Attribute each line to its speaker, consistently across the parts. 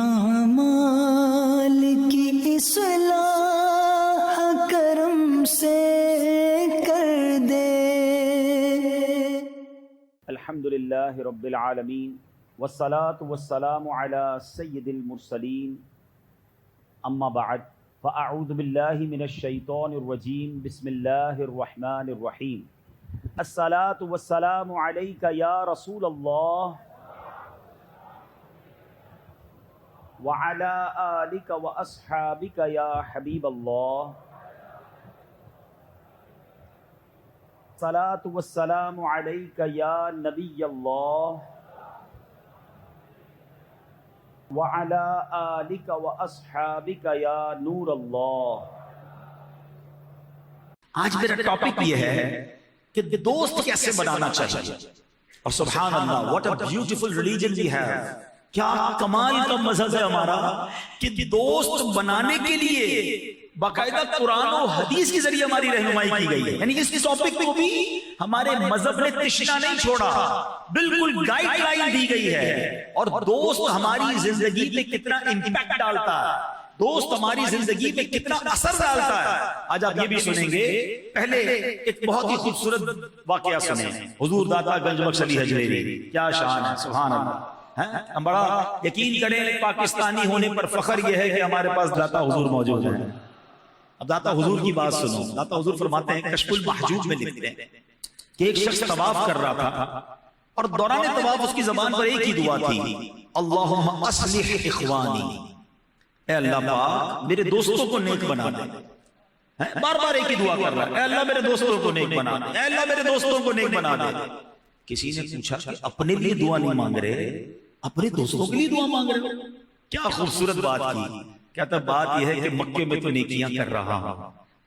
Speaker 1: اعمال کی اصلاح کرم سے کر دے۔
Speaker 2: الحمدللہ رب العالمین والصلاة والسلام علی سید المرسلین، اما بعد فاعوذ باللہ من الشیطان الرجیم، بسم اللہ الرحمن الرحیم۔ الصلاة والسلام علیک یا رسول اللہ وعلی آلک واصحابک یا حبیب اللہ۔ الصلاة والسلام علیک یا نبی اللہ وعلی آلک واصحابک یا نور اللہ۔
Speaker 3: آج میرا ٹاپک یہ ہے کہ دوست کیسے بنانا چاہیے، اور سبحان اللہ what a beautiful religion we have، کیا کمال کا مذہب ہے ہمارا کہ دوست بنانے کے لیے باقاعدہ قرآن و حدیث کے ذریعے ہماری رہنمائی کی گئی ہے۔ یعنی اس ٹاپک کو بھی ہمارے مذہب نے تشنا نہیں چھوڑا، بالکل گائیڈ لائن دی گئی ہے۔ اور دوست ہماری زندگی پہ کتنا امپیکٹ ڈالتا ہے، دوست ہماری زندگی پہ کتنا اثر ڈالتا ہے، آج آپ یہ بھی سنیں گے۔ پہلے ایک بہت ہی خوبصورت واقعہ سنیں، حضور داتا گنج بخش علی حجویری، کیا شان ہے، سبحان اللہ۔ ہم بڑا یقین کریں پاکستانی ہونے پر فخر یہ ہے کہ ہمارے پاس داتا حضور موجود ہیں۔ اب داتا حضور کی بات سنو، داتا حضور فرماتے ہیں، کشف المحجوب میں لکھتے ہیں کہ ایک شخص طواف کر رہا تھا اور دوران طواف اس کی زبان پر ایک ہی دعا تھی، اللہم اصلح اخوانی، اے اللہ پاک میرے دوستوں کو نیک بنا دے۔ بار بار ایک ہی دعا کر رہا ہے، اے اللہ میرے دوستوں کو نیک بنا دے، اے اللہ میرے دوستوں کو نیک بنا دے۔ کسی نے پوچھا کہ اپنے لیے دعا نہیں مانگ رہے، اپنے دوستوں کے لیے دعا مانگ رہے؟ کیا خوبصورت بات کی۔ کہتا بات یہ ہے کہ مکے میں تو نیکیاں کر رہا ہوں،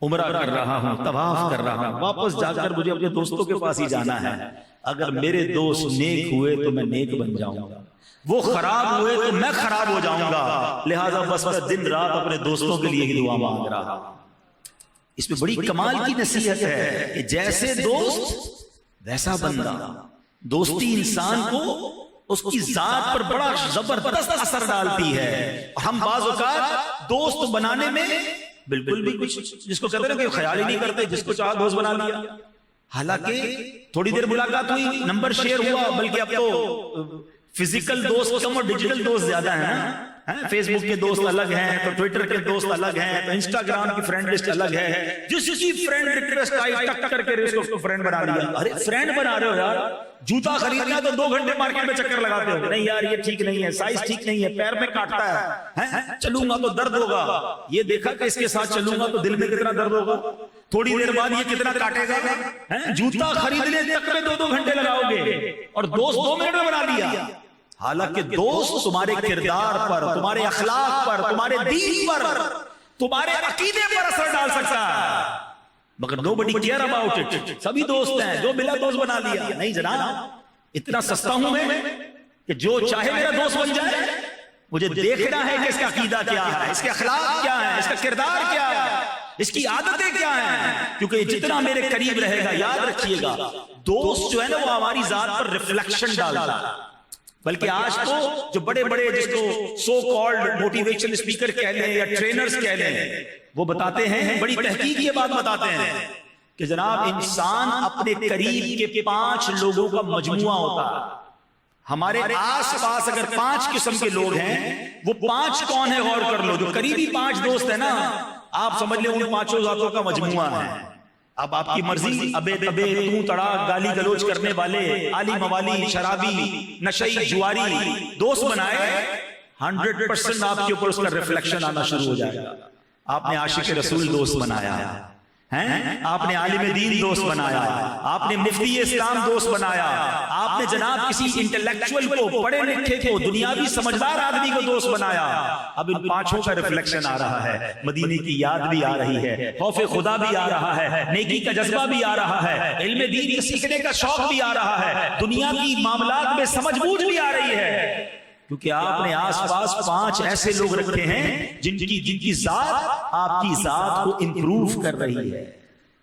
Speaker 3: عمرہ کر رہا ہوں، طواف کر رہا ہوں، واپس جا کر مجھے اپنے دوستوں کے پاس ہی جانا ہے۔ اگر میرے دوست نیک ہوئے تو میں نیک بن جاؤں گا، وہ خراب ہوئے تو میں خراب ہو جاؤں گا، لہذا بس میں دن رات اپنے دوستوں کے لیے ہی دعا مانگ رہا۔ اس میں بڑی کمال کی نصیحت ہے کہ جیسے دوست ویسا بندہ۔ دوستی انسان کو اس کی ذات پر بڑا زبردست اثر ڈالتی ہے۔ ہم بعض اوقات دوست بنانے میں بالکل بھی کچھ جس کو کہتے ہیں کہ خیال ہی نہیں کرتے، جس کو چاہا دوست بنا لیا۔ حالانکہ تھوڑی دیر ملاقات ہوئی، نمبر شیئر ہوا، بلکہ اب تو فزیکل دوست کم اور ڈیجیٹل دوست زیادہ ہیں۔ فیس بک کے دوست الگ ہیں، تو ٹویٹر کے دوست الگ ہیں، تو انسٹاگرام کی فرینڈ لسٹ الگ ہے۔ جس کی فرینڈ ریکویسٹ آئی ٹک کر کے اس کو فرینڈ بنا لیا۔ ارے فرینڈ بنا رہے ہو یار، جوتا خریدنا تو 2 گھنٹے مارکیٹ میں چکر لگاتے ہو، نہیں یار یہ ٹھیک نہیں ہے، سائز ٹھیک نہیں ہے، پیر میں کاٹتا ہے، چلوں گا تو درد ہوگا، یہ دیکھا کہ اس کے ساتھ چلوں گا تو دل میں کتنا درد ہوگا، تھوڑی دیر بعد یہ کتنا کاٹے گا۔ جوتا خریدنے تک میں 2 گھنٹے لگاؤ گے اور دوست 2 منٹ میں بنا لیا۔ حالانکہ دوست تمہارے کردار پر، تمہارے اخلاق پر، تمہارے دین پر، تمہارے عقیدے پر اثر ڈال سکتا ہے، مگر nobody care about it۔ سبھی دوست ہیں، جو ملا دوست بنا لیا۔ نہیں جناب، اتنا سستا ہوں میں کہ جو چاہے میرا دوست بن جائے، مجھے دیکھنا ہے کہ اس کا عقیدہ کیا ہے، اس کے اخلاق کیا ہے، اس کا کردار کیا ہے، اس کی عادتیں کیا ہیں، کیونکہ جتنا میرے قریب رہے گا، یاد رکھیے گا دوست جو ہے نا وہ ہماری ذات پر ریفلیکشن ڈالتا ہے۔ بلکہ آج تو جو بڑے بڑے جس کو سو کالڈ موٹیویشن اسپیکر کہہ لیں یا ٹرینرز کہہ لیں، وہ بتاتے ہیں، بڑی تحقیق یہ بات بتاتے ہیں کہ جناب انسان اپنے قریب کے 5 لوگوں کا مجموعہ ہوتا ہے۔ ہمارے آس پاس اگر 5 قسم کے لوگ ہیں، وہ 5 کون ہے غور کر لو۔ جو قریبی 5 دوست ہیں نا، آپ سمجھ لیں ان 5 ذاتوں کا مجموعہ ہے۔ اب آپ کی مرضی، ابے تبے تو تڑا گالی گلوچ کرنے والے، عالی موالی، شرابی، نشئی، جواری دوست بنائے، 100% آپ کے اوپر اس کا ریفلیکشن آنا شروع ہو جائے گا۔ آپ نے عاشق رسول دوست بنایا ہے، آپ نے عالم دین دوست بنایا، آپ نے مفتی اسلام دوست بنایا، آپ نے جناب کسی انٹلیکچوئل کو، پڑھے لکھے کو، دنیاوی سمجھدار آدمی کو دوست بنایا۔ اب ان 5 کا ریفلیکشن آ رہا ہے، مدینے کی یاد بھی آ رہی ہے، خوف خدا بھی آ رہا ہے، نیکی کا جذبہ بھی آ رہا ہے، علم دین سیکھنے کا شوق بھی آ رہا ہے، دنیا کی معاملات میں سمجھ بوجھ بھی آ رہی ہے، کیونکہ آپ نے آس پاس 5 ایسے لوگ رکھے ہیں جن کی ذات آپ کی ذات کو امپروو کر رہی ہے۔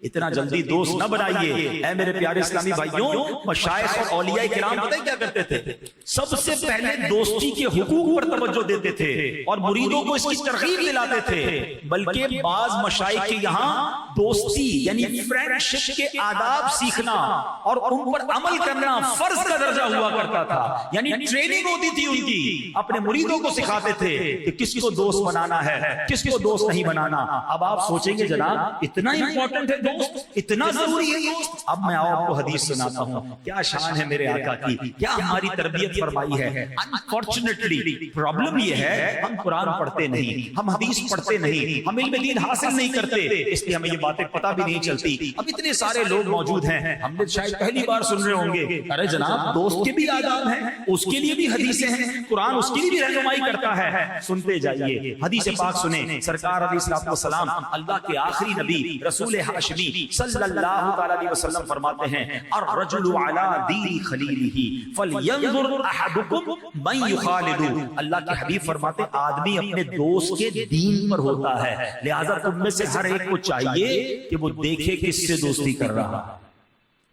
Speaker 3: اتنا جلدی دوست نہ بنائیے اے میرے پیارے اسلامی بھائیوں. مشائخ اور اولیاء کرام پتہ ہے کیا کرتے تھے؟ سب سے پہلے دوستی کے حقوق پر توجہ دیتے تھے اور مریدوں کو اس کی ترغیب دلاتے تھے. بلکہ بعض مشائخ کے یہاں دوستی یعنی فرینڈشپ کے آداب سیکھنا اور ان پر عمل کرنا فرض کا درجہ ہوا کرتا تھا. یعنی ٹریننگ ہوتی تھی ان کی، اپنے مریدوں کو سکھاتے تھے کہ کس کو دوست بنانا ہے، کس کو دوست نہیں بنانا. اب آپ سوچیں گے جناب اتنا امپورٹنٹ ہے دوست، اتنا ضروری ہے دوست. اب میں آپ کو حدیث سناتا ہوں. کیا شان ہے میرے آقا کی، کیا ہماری تربیت فرمائی ہے. انفارچونیٹلی پرابلم یہ ہے ہم قرآن پڑھتے نہیں، ہم حدیث پڑھتے نہیں، ہم علم دین حاصل نہیں کرتے، اس لیے ہمیں یہ باتیں پتہ بھی نہیں چلتی. اب اتنے سارے لوگ موجود ہیں، ہم نے شاید پہلی بار سن رہے ہوں گے ارے جناب دوست کے بھی آداب ہیں، اس کے لیے بھی حدیثیں ہیں، قرآن اس کے لیے بھی رہنمائی کرتا ہے. سنتے جائیے حدیث پاک سنیں. سرکار علیہ الصلوۃ والسلام اللہ کے آخری نبی رسول ہاشمی صلی اللہ علیہ وسلم فرماتے ہیں الرجل علی دین خلیلہ فلینظر احدکم من یخالد. اللہ کے حبیب فرماتے آدمی اپنے دوست کے دین پر ہوتا ہے، لہذا تم میں سے ہر ایک کو چاہیے کہ وہ دیکھے کس سے دوستی کر رہا.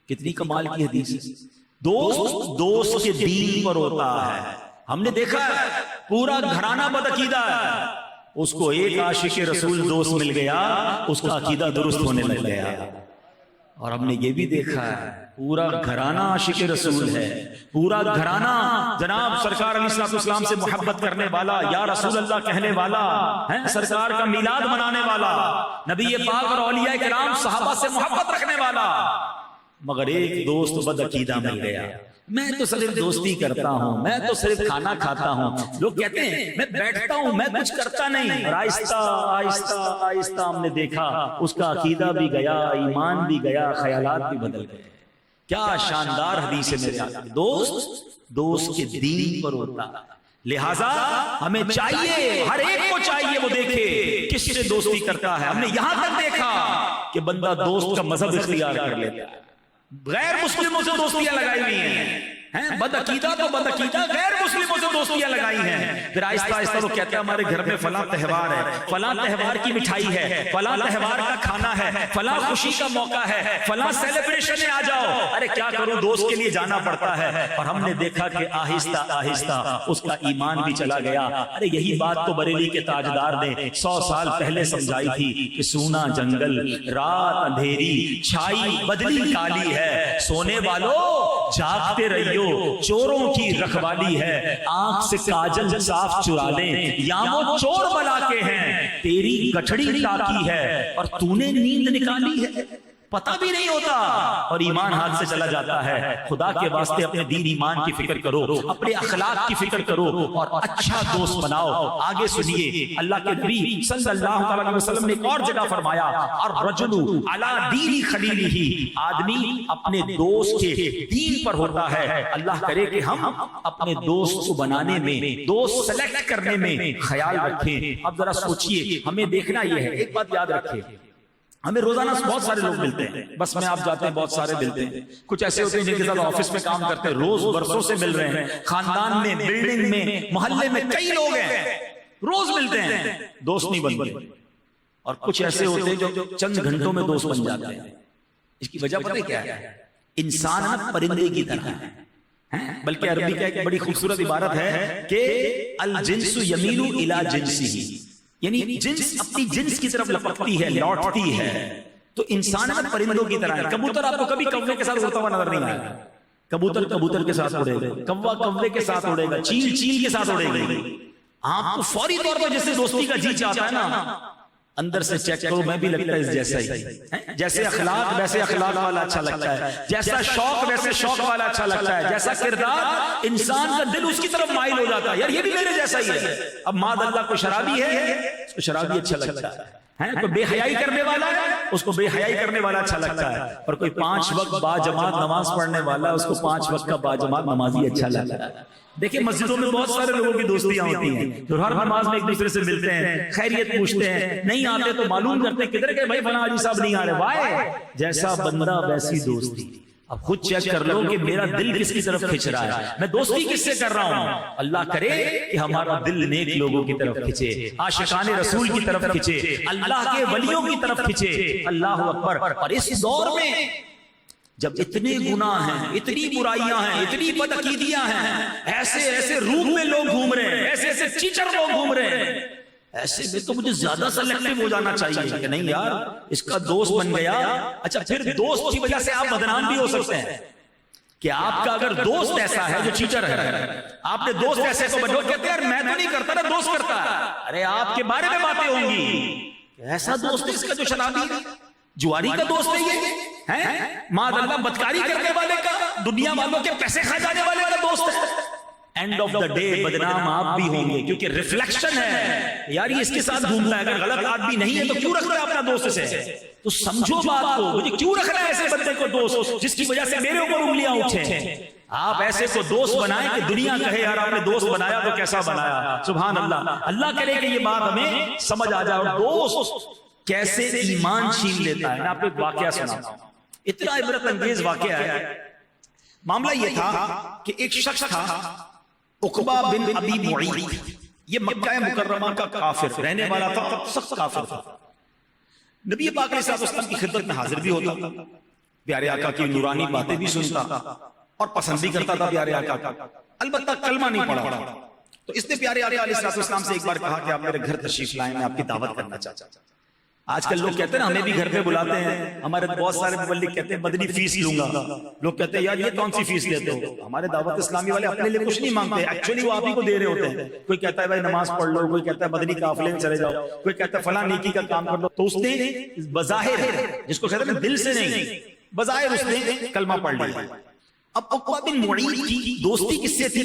Speaker 3: کتنی کمال کی حدیث ہے. دوست کے دین پر ہوتا ہے. ہم نے دیکھا ہے پورا گھرانہ بدعقیدہ ہے، اس کو ایک عاشق رسول دوست مل گیا، اس کا عقیدہ درست ہونے لگ گیا. اور ہم نے یہ بھی دیکھا ہے پورا گھرانہ عاشق رسول ہے، پورا گھرانہ جناب سرکار علیہ الصلوۃ والسلام سے محبت کرنے والا، یا رسول اللہ کہنے والا ہے، سرکار کا میلاد منانے والا، نبی پاک اور اولیاء کرام صحابہ سے محبت رکھنے والا. مگر ایک دوست بدعقیدہ مل گیا. میں تو صرف دوستی کرتا ہوں، میں تو صرف کھانا کھاتا ہوں. لوگ کہتے ہیں میں بیٹھتا ہوں، میں کچھ کرتا نہیں. اور آہستہ آہستہ آہستہ ہم نے دیکھا اس کا عقیدہ بھی گیا، ایمان بھی گیا، خیالات بھی بدل گئے. کیا شاندار حدیث ہے میرے آقا. دوست کے دین پر ہوتا. لہذا ہمیں چاہیے، ہر ایک کو چاہیے وہ دیکھے کس سے دوستی کرتا ہے. ہم نے یہاں تک دیکھا کہ بندہ دوست کا مذہب اختیار کر لیتا ہے، غیر مسلموں سے دوستیاں لگائی ہوئی ہیں. بدعقیدہ تو بدعقیدہ غیر مسلموں سے دوستیاں لگائی ہیں. پھر آہستہ آہستہ وہ کہتا ہے ہمارے گھر میں فلاں تہوار ہے، فلاں تہوار کی مٹھائی ہے، فلاں تہوار کا کھانا ہے، فلاں خوشی کا موقع ہے، فلاں سیلیبریشن ہے، آ جاؤ. ارے کیا کروں دوست کے لیے جانا پڑتا ہے. اور ہم نے دیکھا کہ آہستہ آہستہ اس کا ایمان بھی چلا گیا. ارے یہی بات تو بریلی کے تاجدار نے 100 سال پہلے سمجھائی تھی کہ سونا جنگل، رات اندھیری، چھائی بدلی کالی ہے، سونے والوں جاگتے رہیو، چوروں کی رکھوالی ہے، آنکھ سے کاجل صاف چرا لیں یا وہ چور بلا کے ہیں، تیری گٹھڑی ٹاکی ہے اور تو نے نیند نکالی ہے. پتہ بھی نہیں ہوتا اور ایمان ہاتھ سے چلا جاتا ہے. خدا کے واسطے اپنے دین ایمان کی فکر کرو، اپنے اخلاق کی فکر کرو اور اچھا دوست بناؤ. آگے سنیے اللہ کے نبی صلی اللہ علیہ وسلم نے ایک اور جگہ فرمایا الرجل علی دین خلیلہ، آدمی اپنے دوست کے دین پر ہوتا ہے. اللہ کرے کہ ہم اپنے دوست کو بنانے میں، دوست سلیکٹ کرنے میں خیال رکھیں. اب ذرا سوچئے، ہمیں دیکھنا یہ ہے، ایک بات یاد رکھیں، ہمیں روزانہ بہت سارے لوگ ملتے ہیں، بس میں آپ جاتے ہیں بہت سارے ملتے ہیں. کچھ ایسے ہوتے ہیں جن کے ساتھ آفس میں کام کرتے ہیں، روز برسوں سے مل رہے ہیں، خاندان میں، بلڈنگ میں، محلے میں کئی لوگ ہیں، روز ملتے ہیں، دوست نہیں بنتے. اور کچھ ایسے ہوتے ہیں جو چند گھنٹوں میں دوست بن جاتے ہیں. اس کی وجہ پتہ کیا ہے؟ انسان پرندے کی طرح ہے. بلکہ عربی کا ایک بڑی خوبصورت عبارت ہے کہ الجنس یمیل الی جنسہ، یعنی جنس اپنی جنس کی طرف لپکتی ہے، لوٹتی ہے. تو انسان پرندوں کی طرح ہے. کبوتر آپ کو کبھی کوے کے ساتھ اڑتا ہوا نظر نہیں آئے گا. کبوتر کبوتر کے ساتھ اڑے گا، کوا کوے کے ساتھ اڑے گا، چیل چیل کے ساتھ اڑے گی. آپ کو فوری طور پر جس سے دوستی کا جی چاہتا ہے نا، اندر سے چیک کرو میں بھی لگتا ہے اس جیسا ہی. جیسے اخلاق ویسے اخلاق والا اچھا لگتا ہے، جیسا شوق ویسے شوق والا اچھا لگتا ہے، جیسا کردار انسان کا دل اس کی طرف مائل ہو جاتا ہے، یار یہ بھی میرے جیسا ہی ہے. اب ماد اللہ کو شرابی ہے، اس کو شرابی اچھا لگتا ہے. کوئی بے حیائی کرنے والا ہے، اس کو بے حیائی کرنے والا اچھا لگتا ہے. اور کوئی 5 وقت با جماعت نماز پڑھنے والا، اس کو 5 وقت کا با جماعت نمازی اچھا لگتا ہے. دیکھیں مسجدوں میں بہت سارے لوگوں کی دوستیاں ہوتی ہیں جو ہر نماز میں ایک دوسرے سے ملتے ہیں، خیریت پوچھتے ہیں، نہیں آتے تو معلوم کرتے ہیں کدھر گئے بھائی فلاں حاجی صاحب نہیں آ رہے. وائے جیسا بندہ ویسی دوستی. اب خود چیک کر لو کہ میرا دل کس کی طرف کھنچ رہا ہے، میں دوستی کس سے کر رہا ہوں. اللہ کرے کہ ہمارا دل نیک لوگوں کی طرف کھنچے، عاشقان رسول کی طرف کھنچے، اللہ کے ولیوں کی طرف کھنچے. اللہ اکبر. اور اس دور میں جب اتنے گناہ ہیں، اتنی برائیاں ہیں، اتنی بدعقیدیاں ہیں، ایسے ایسے روم میں لوگ گھوم رہے ہیں، ایسے ایسے چیچر لوگ گھوم رہے ہیں، ایسے میں تو مجھے زیادہ سلیکٹو ہو جانا چاہیے کہ نہیں یار اس کا دوست بن گیا. اچھا پھر دوست کی وجہ سے آپ بدنام بھی ہو سکتے ہیں کہ آپ کا اگر دوست ایسا ہے جو چیٹر ہے، آپ نے دوست ایسے کو بنو کہتے ہیں یار میں تو نہیں کرتا نا، دوست کرتا ہے. ارے آپ کے بارے میں باتیں ہوں گی، ایسا دوست اس کا جو شرابی ہے، جواری کا دوست ہے یہ، ماذ اللہ بدکاری کرنے والے کا، دنیا والوں کے پیسے کھا جانے والے کا دوست ہے. اینڈ آف دا ڈے بدنام آپ بھی ہوں گے، کیونکہ ریفلیکشن ہے یار یہ اس کے ساتھ گھومتا ہے، اگر غلط آدمی نہیں ہے تو کیوں رکھتا ہے اپنا دوست سے؟ تو سمجھو بات کو، مجھے کیوں رکھنا ہے ایسے بندے کو دوست جس کی وجہ سے میرے اوپر انگلیاں اٹھیں؟ آپ ایسے کو دوست بنائیں کہ دنیا کہے یار آپ نے دوست بنایا تو کیسا بنایا. سبحان اللہ. اللہ کرے کہ یہ بات ہمیں سمجھ آ جائے. اور دوست کیسے ایمان چھین لیتا ہے. میں آپ کو ایک واقعہ سناتا ہوں، اتنا عبرت انگیز واقعہ ہے. معاملہ یہ تھا کہ ایک شخص تھا عقبہ بن ابی معیط، یہ مکہ مکرمہ کا کافر رہنے والا تھا، سخت کافر تھا. نبی پاک علیہ السلام کی خدمت میں حاضر بھی ہوتا تھا، پیارے آقا کی نورانی باتیں بھی سنتا اور پسند بھی کرتا تھا پیارے آقا کا. البتہ کلمہ نہیں پڑھا. تو اس نے پیارے آقا علیہ السلام سے ایک بار کہا کہ آپ میرے گھر تشریف لائیں، میں آپ کی دعوت کرنا چاہتا ہوں. آج کل لوگ کہتے ہیں نا ہمیں بھی گھر پہ بلاتے ہیں، ہمارے بہت سارے مبلغ کہتے ہیں مدنی فیس لوں گا. لوگ کہتے ہیں یار یہ کون سی فیس لیتے ہو؟ ہمارے دعوت اسلامی والے اپنے لیے کچھ نہیں مانگتے، ایکچولی وہ آپ ہی کو دے رہے ہوتے ہیں. کوئی کہتا ہے بھائی نماز پڑھ لو، کوئی کہتا ہے مدنی قافلے میں چلے جاؤ، کوئی کہتا ہے فلاں نیکی کا کام کر لو. تو اس نے بظاہر، جس کو کہتے ہیں دل سے نہیں، بظاہر اس نے کلمہ پڑھ لیا. اب عقبہ بن معیط کی دوستی کس سے تھی؟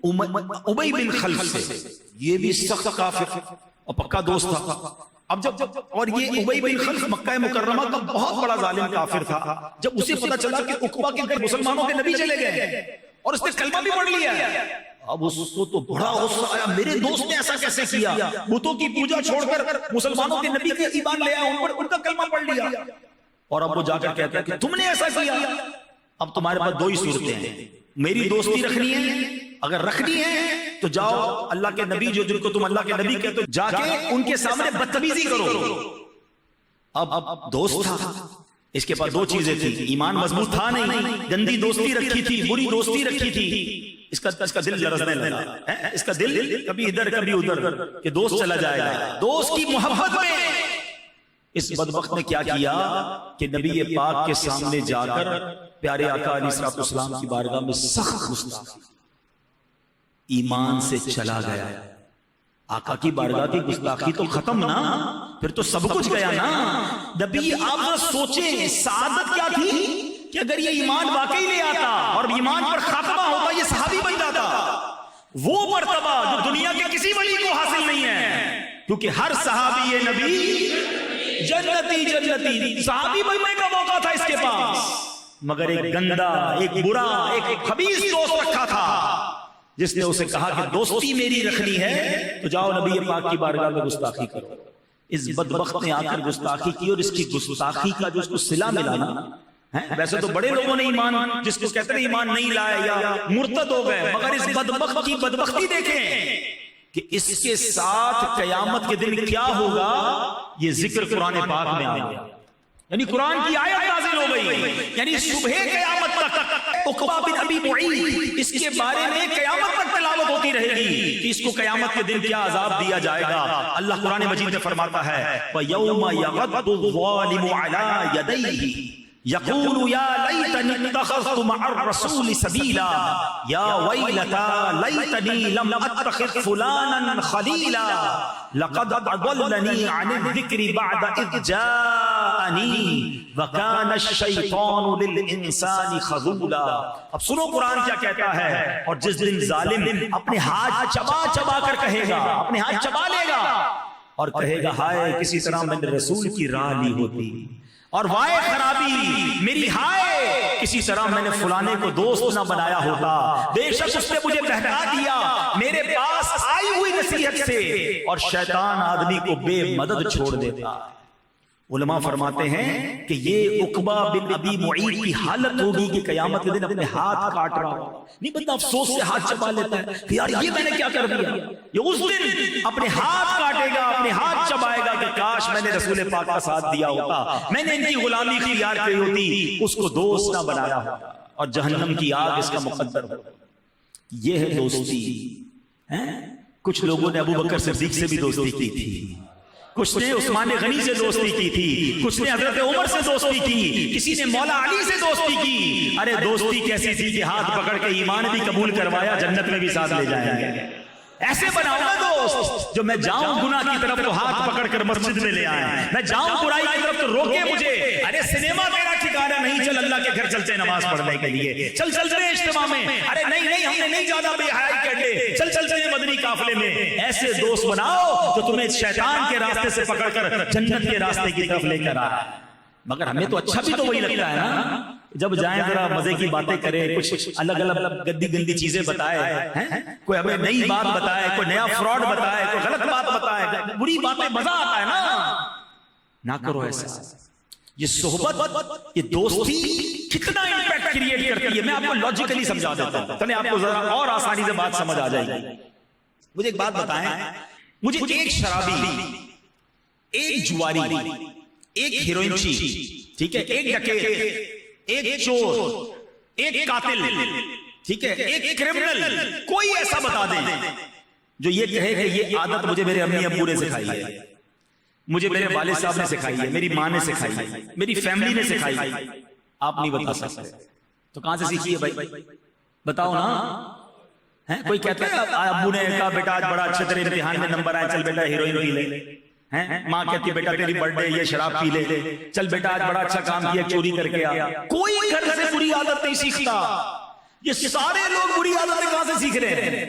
Speaker 3: ابی بن خلف سے. یہ بھی سخت کافر اور پکا دوست تھا. اب جب اور یہ ابی بن خلف مکہ مکرمہ کا بہت بڑا ظالم کافر تھا. جب اسے پتا چلا کہ عقبہ کے گھر مسلمانوں کے نبی چلے گئے اور اس نے کلمہ بھی پڑھ لیا، اب اس کو تو بڑا غصہ آیا، میرے دوست نے ایسا کیسے کیا؟ بتوں کی پوجا چھوڑ کر مسلمانوں کے نبی کے ایمان لے آیا، ان کا کلمہ پڑھ لیا. اور اب وہ جا کر کہتا ہے کہ تم نے ایسا کیا. اب تمہارے پاس دو ہی صورتیں ہیں، میری دوستی رکھنی ہے، اگر رکھنی ہے تو جاؤ اللہ کے نبی جو جن کو تم اللہ کے نبی کہتے ہو جا کے ان کے سامنے بدتمیزی کرو. اب دوست تھا، اس کے پاس دو چیزیں تھی، ایمان مضبوط تھا نہیں، گندی دوستی رکھی تھی، بری دوستی رکھی تھی. اس کا دل لرزنے لگا، اس کا دل کبھی ادھر کبھی ادھر کہ دوست چلا جائے گا. دوست کی محبت میں اس بدبخت نے کیا کیا کہ نبی پاک کے سامنے جا کر پیارے آقا علیہ السلام کی بارگاہ میں سخت گستاخی، ایمان سے چلا گیا. آقا کی بارگاہ کی گستاخی تو ختم نا، پھر تو سب کچھ گیا نا. نبی آپ سوچیں سعادت کیا تھی کہ اگر یہ ایمان واقعی لے آتا اور ایمان پر خاتمہ ہوتا، یہ صحابی بن جاتا. وہ مرتبہ جو دنیا کے کسی ولی کو حاصل نہیں ہے، کیونکہ ہر صحابی یہ نبی جنتی صحابی بننے کا موقع تھا اس کے پاس، مگر ایک گندا، ایک برا، ایک خبیث دوست رکھا تھا جس نے اسے کہا کہ دوستی میری رکھنی ہے تو جاؤ نبی پاک کی بارگاہ میں گستاخی کرو. اس بدبخت نے آ کر گستاخی کی اور اس کی گستاخی کا جو اس کو صلہ ملا نا، ویسے تو بڑے لوگوں نے ایمان جس کو کہتے ہیں ایمان نہیں لائے یا مرتد ہو گئے، مگر اس بدبخت کی بدبختی دیکھیں کہ اس کے ساتھ قیامت کے دن کیا ہوگا. یہ ذکر قرآن پاک میں آ گیا، یعنی قرآن کی آیت نازل ہو گئی، یعنی صبح قیامت تک عقبہ بن ابی معیط اس کے بارے میں قیامت تک تلاوت ہوتی رہے گی کہ اس کو قیامت کے دن کیا عذاب دیا جائے گا. اللہ قرآن مجید میں فرماتا ہے وَيَوْمَ يَغَضُّ الظَّالِمُ عَلَى يَدَيْهِ يقول يا ليتني اتخذت مع الرسول سبيلا يا ويلتى ليتني لم اتخذ فلانا خليلا لقد اضلني عن الذكر بعد اذ جاءني وكان الشيطان للانسان خذولا. اب سنو قرآن کیا کہتا ہے. اور جس دن ظالم اپنے ہاتھ چبا چبا کر کہے گا، اپنے ہاتھ چبا لے گا اور کہے گا ہائے کسی طرح میں نے رسول کی راہ لی ہوتی، اور وائے خرابی میری، ہائے کسی طرح میں نے فلانے کو دوست نہ بنایا ہوتا، بے شک اس نے مجھے بہکا دیا میرے پاس آئی ہوئی نصیحت سے. اور شیطان آدمی کو بے مدد چھوڑ دیتا. علماء فرماتے ہیں کہ یہ عقبہ بن ابی معیط کی حالت ہوگی کہ قیامت کے دن اپنے ہاتھ کاٹ رہا ہو. نہیں بندہ افسوس سے ہاتھ چبا لیتا ہے کہ یار یہ میں نے کیا کر دیا. یہ اس دن اپنے ہاتھ کاٹے گا, اپنے ہاتھ چبائے گا کہ کاش میں نے رسول پاک کا ساتھ دیا ہوتا, میں نے ان کی غلامی اختیار کی ہوتی, اس کو دوست نہ بنایا ہوتا, اور جہنم کی آگ اس کا مقدر ہوتا. یہ ہے دوستی. کچھ لوگوں نے ابو بکر صدیق سے بھی دوستی کی تھی, کچھ نے عثمان غنی سے دوستی کی تھی, کچھ نے حضرت عمر سے دوستی کی, کسی نے مولا علی سے دوستی کی. ارے دوستی کیسی تھی کہ ہاتھ پکڑ کے ایمان بھی قبول کروایا, جنت میں بھی ساتھ لے جائیں گے. ایسے بناؤ نا دوست جو میں جاؤں گناہ کی طرف تو ہاتھ پکڑ کر مسجد میں لے آئے, میں جاؤں برائی کی طرف تو روکے مجھے. ارے سنیما میرا ٹھکانہ نہیں, چل اللہ کے گھر چلتے نماز پڑھنے کے لیے, چل چلتے ہیں اجتماع میں. ارے نہیں ہم نے نہیں زیادہ بے حیائی کر لے, چل چلتے ہیں مدنی قافلے میں. ایسے دوست بناؤ جو تمہیں شیطان کے راستے سے پکڑ کر جنت کے راستے کی طرف لے کر آئے. مگر ہمیں تو اچھا بھی تو وہی لگتا ہے نا, جب جائیں ذرا مزے کی باتیں کریں, کچھ الگ الگ گندی چیزیں بتائے, کوئی ہمیں نئی بات بتائے, کوئی نیا فراڈ بتائے, کوئی غلط بات بتائے, بری باتیں, مزہ آتا ہے نا. نہ کرو ایسا. یہ صحبت, یہ دوستی کتنا امپیکٹ کریٹ کرتی ہے, میں آپ کو لاجیکلی سمجھا دیتا ہوں, تاکہ آپ کو ذرا اور آسانی سے بات سمجھ آ جائے گی. مجھے ایک بات بتائیں, مجھے ایک شرابی, ایک جواری, ایک ہیروئن چیز, ٹھیک ہے, ایک ڈکیت, ایک چور, ایک قاتل, ٹھیک ہے, ایک کرمنل, کوئی ایسا بتا دیں جو یہ کہے کہ یہ عادت مجھے میرے امی ابو نے سکھائی ہے, مجھے میرے والد صاحب نے سکھائی ہے, میری ماں نے سکھائی ہے, میری فیملی نے سکھائی ہے. آپ نہیں بتا سکتے تو کہاں سے سیکھی ہے بھائی, بتاؤ نا. کوئی کہتا ہے ابو نے کہا بیٹا آج بڑا اچھے تیرے امتحان میں نمبر آئے, چل بیٹا ہیروئن پی لے. ماں کہتی بیٹا تیری برتھ ڈے یہ شراب پی لے, چل بیٹا آج بڑا اچھا کام کیا, چوری کر کے آ. کوئی گھر سے بری عادت نہیں سیکھتا. یہ سارے لوگ بری عادتیں کہاں سے سیکھ رہے ہیں؟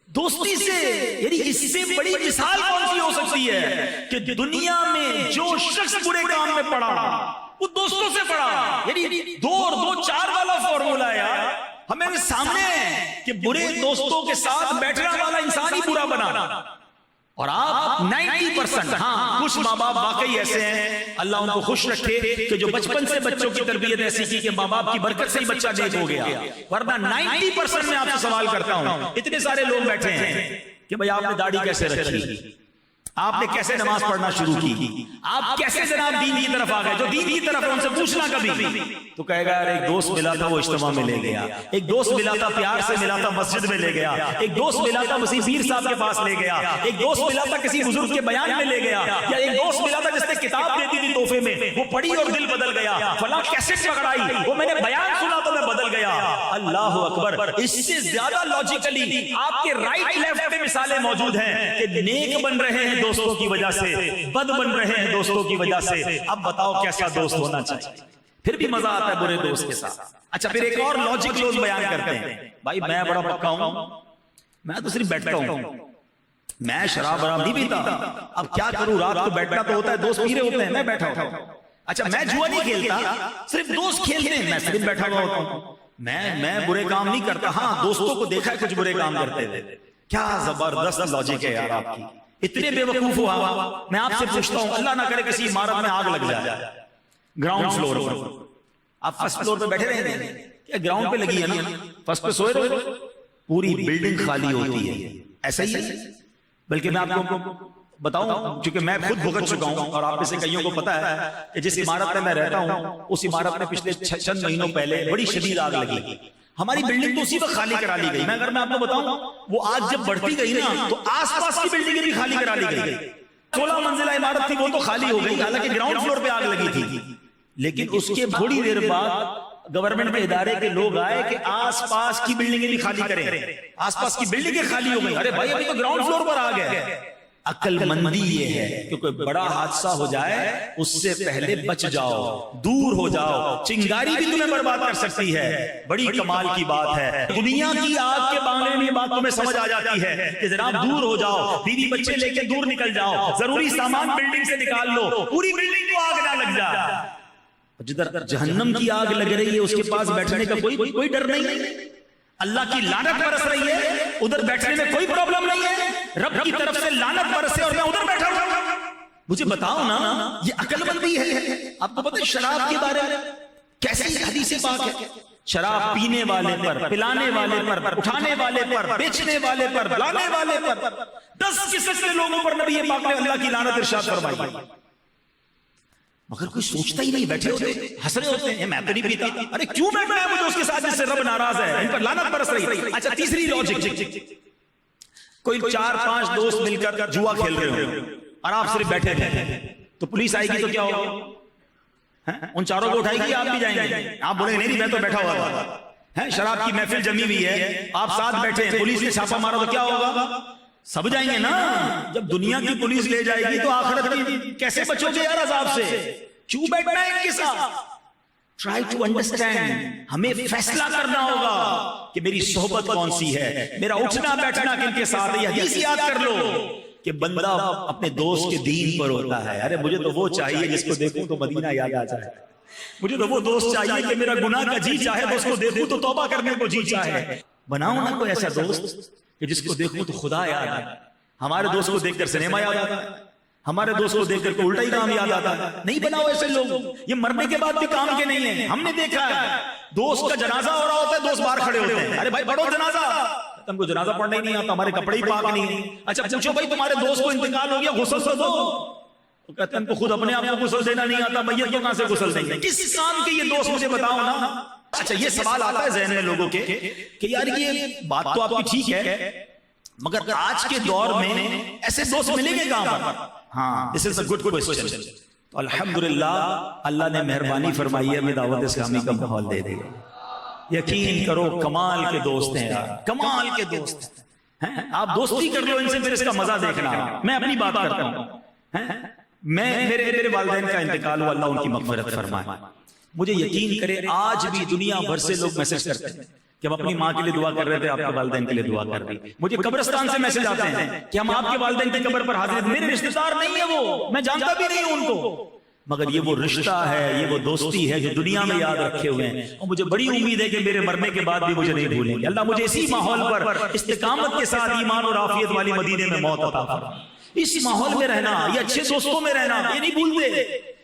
Speaker 3: دوستی سے. یعنی اس سے بڑی مثال کون سی ہو سکتی ہے کہ دنیا میں جو شخص برے کام میں پڑا وہ دوستوں سے پڑا. یعنی 2 اور 2 4 والا فارمولا ہے یار ہمیں سامنے کہ برے دوستوں کے ساتھ بیٹھنے والا انسان ہی برا بنا. اور آپ 90%, ہاں کچھ ماں باپ واقعی ایسے ہیں, اللہ ان کو خوش رکھے کہ جو بچپن سے بچوں کی تربیت ایسی کی کہ ماں باپ کی برکت سے ہی بچہ نیک ہو گیا. ورنہ 90% میں آپ سے سوال کرتا ہوں, اتنے سارے لوگ بیٹھے ہیں کہ بھئی آپ نے داڑھی کیسے رکھی, آپ نے کیسے نماز پڑھنا شروع کی, آپ کیسے جناب دین کی طرف آ گئے. جو دین کی طرف ہے ان سے پوچھنا کبھی تو کہے گا یار ایک دوست ملا تھا وہ اجتماع میں لے گیا, ایک دوست ملا تھا پیار سے ملا تھا مسجد میں لے گیا, ایک دوست ملا تھا مسیح پیر صاحب کے پاس لے گیا, ایک دوست ملا تھا کسی بزرگ کے بیان میں لے گیا, یا ایک دوست ملا تھا جس نے کتاب دے دی تھی تحفے میں, وہ پڑھی اور دل بدل گیا, فلاں کیسٹ پکڑائی وہ میں نے بیان سنا تو میں بدل گیا. اللہ اکبر. اس سے زیادہ لاجیکلی آپ کے رائٹ لیفٹ پہ مثالیں موجود ہیں کہ نیک بن رہے ہیں دوستوں کی وجہ سے, بد بن رہے ہیں دوستوں کی وجہ سے. اب بتاؤ کیسا دوست ہونا چاہیے. پھر بھی مزہ آتا ہے برے دوست کے ساتھ. اچھا پھر ایک اور لاجک لوگ بیان کرتے ہیں, بھائی میں بڑا پکا ہوں, میں تو صرف بیٹھتا ہوں, میں شراب وراب نہیں پیتا, اب کیا کروں, رات کو بیٹھنا تو ہوتا ہے, دوست پی رہے ہوتے ہیں, میں بیٹھا ہوتا ہوں. اچھا میں جوا نہیں کھیلتا, صرف دوست کھیلتے ہیں, میں صرف بیٹھا ہوا ہوتا ہوں, میں برے کام نہیں کرتا. ہاں دوستوں کو دیکھا ہے کچھ برے کام کرتے ہوئے. کیا زبردست لاجک ہے یار آپ کی, اتنے بے وقوف ہوا. میں آپ سے پوچھتا ہوں, اللہ نہ کرے کسی عمارت میں آگ لگ جائے, گراؤنڈ فلور پر, آپ فرسٹ فلور پہ بیٹھے رہے ہیں, کیا گراؤنڈ پہ لگی ہے نا, فرسٹ پہ سوئے رہے, پوری بلڈنگ خالی ہوتی ہے. ایسا ہی ہے. بلکہ میں آپ کو بتاؤں, چونکہ میں خود بھگت چکا ہوں اور آپ میں سے کئیوں کو پتا ہے کہ جس عمارت میں میں رہتا ہوں اس عمارت میں پچھلے چند مہینوں پہلے بڑی شدید آگ لگی. ہماری بلڈنگ تو اسی وقت خالی کرا لی گئی. میں اگر میں آپ کو بتاؤں, وہ آگ جب بڑھتی گئی نا تو آس پاس کی بلڈنگیں بھی خالی کرا لی گئی. 16 منزلہ عمارت تھی وہ تو خالی ہو گئی, حالانکہ گراؤنڈ فلور پہ آگ لگی تھی. لیکن اس کے تھوڑی دیر بعد گورنمنٹ کے ادارے کے لوگ آئے کہ آس پاس کی بلڈنگیں بھی خالی کریں. آس پاس کی بلڈنگیں خالی ہو گئی. ارے بھائی ابھی تو گراؤنڈ فلور پر آ گئے. عقل مندی یہ ہے کہ کوئی بڑا حادثہ ہو جائے اس سے پہلے بچ جاؤ, دور ہو جاؤ. چنگاری بھی تمہیں برباد کر سکتی ہے. بڑی کمال کی بات ہے. دنیا کی آگ کے بانگلے میں یہ بات تمہیں سمجھ آ جاتی ہے کہ جناب دور ہو جاؤ, بیوی بچے لے کے دور نکل جاؤ, ضروری سامان بلڈنگ سے نکال لو, پوری بلڈنگ کو آگ نہ لگ جائے. جدھر جہنم کی آگ لگ رہی ہے اس کے پاس بیٹھنے کا کوئی ڈر نہیں. اللہ کی لعنت برس رہی ہے, ادھر بیٹھنے میں کوئی پرابلم نہیں ہے. رب کی طرف سے لعنت برسے اور میں ادھر بیٹھا ہوں, مجھے بتاؤ نا یہ عقل مندی ہے؟ آپ کو پتہ ہے شراب کے بارے میں کیسی حدیث پاک ہے؟ شراب پینے والے پر، پلانے والے پر، اٹھانے والے پر، بیچنے والے پر، لانے والے پر 10 قسم کے لوگوں پر نبی پاک نے اللہ کی لعنت ارشاد فرمائی. مگر کوئی سوچتا ہی نہیں، بیٹھے ہوتے ہنس رہے ہوتے ہیں میں تو نہیں پیتا. ارے کیوں بیٹھنا ہے مجھے اس کے ساتھ جس سے رب ناراض ہے، ان پر لعنت برس رہی. اچھا تیسری لاجک، کوئی 4-5 دوست مل کر جوا کھیل رہے ہو اور آپ صرف بیٹھے ہیں، تو پولیس آئے گی تو کیا ہوگا؟ ان چاروں کو اٹھائے گی، آپ بھی جائیں گے؟ آپ بولیں نہیں میں تو بیٹھا ہوا تھا. شراب کی محفل جمی ہوئی ہے، آپ ساتھ بیٹھے ہیں، پولیس نے چھاپا مارا تو کیا ہوگا؟ سب جائیں گے نا. جب دنیا کی پولیس لے جائے گی تو آخرت کی کیسے بچو گے یار عذاب سے؟ کیوں بیٹھنا ہے ان کے ساتھ؟ Try to understand. ہمیں فیصلہ کرنا ہوگا کہ میری صحبت کون سی ہے، میرا اٹھنا بیٹھنا کن کے ساتھ ہے. یہ حدیث یاد کر لو کہ بندہ اپنے دوست کے دین پر ہوتا ہے. ارے مجھے تو وہ چاہیے جس کو دیکھوں تو مدینہ یاد آ جائے. مجھے تو وہ دوست چاہیے کہ میرا گناہ کا جی چاہے تو اس کو دیکھوں تو توبہ کرنے کو جی چاہے. بناؤ نا کوئی ایسا دوست کہ جس کو دیکھوں تو خدا یاد آئے. ہمارے دوست کو دیکھ کر سنیما یاد آتا ہے، ہمارے دوست کو دیکھ کر کوئی الٹا ہی کام یاد آتا ہے. نہیں بناؤ ایسے لوگ، یہ مرنے کے بعد بھی کام کے نہیں ہیں. ہم نے دیکھا ہے دوست کا جنازہ ہو رہا ہوتا ہے، دوست باہر کھڑے ہوتے ہیں، ارے بھائی پڑھو جنازہ. تم کو جنازہ پڑھنا ہی نہیں آتا، ہمارے کپڑے ہی پاک نہیں ہیں. اچھا پوچھو بھائی تمہارے دوست کو انتقال ہو گیا، غسل تو دو. وہ کہتے ہیں ان کو خود اپنے آپ کو غسل دینا نہیں آتا، میت کو کہاں سے غسل دیں گے؟ کس کام کے یہ دوست مجھے بتاؤ نا. اچھا یہ سوال آتا ہے ذہن میں لوگوں کے کہ یار یہ بات تو آپ کی ٹھیک ہے مگر آج کے دور میں ایسے دوست ملیں گے کہاں پر؟ ہاں this is a good question. تو الحمدللہ اللہ نے مہربانی فرمائی ہے، ہمیں دعوت اسلامی کا ماحول دے دیا. یقین کرو کمال کے دوست ہیں یار، کمال کے دوست ہیں. آپ دوستی کر لو ان سے، پھر اس کا مزہ دیکھنا. میں اپنی بات کرتا ہوں، میرے والدین کا انتقال ہوا، اللہ ان کی مغفرت فرمائے. مجھے یقین کرے آج بھی دنیا بھر سے لوگ میسج کرتے ہیں کہ ہم اپنی ماں کے لیے دعا کر رہے تھے، آپ کے والدین کے لیے دعا کر رہی. مجھے قبرستان سے میسج آتے ہیں کہ ہم آپ کے والدین کی قبر پر حاضر ہیں. میرے رشتہ دار نہیں ہے وہ، میں جانتا بھی نہیں ہوں ان کو، مگر یہ وہ رشتہ ہے، یہ وہ دوستی ہے جو دنیا میں یاد رکھے ہوئے ہیں. اور مجھے بڑی امید ہے کہ میرے مرنے کے بعد بھی مجھے نہیں بھولیں گے. اللہ مجھے اسی ماحول پر استقامت کے ساتھ ایمان اور عافیت والی مدینے میں موت عطا فرمائے. اس ماحول میں رہنا، یہ اچھے دوستوں میں رہنا، یہ نہیں بھولتے.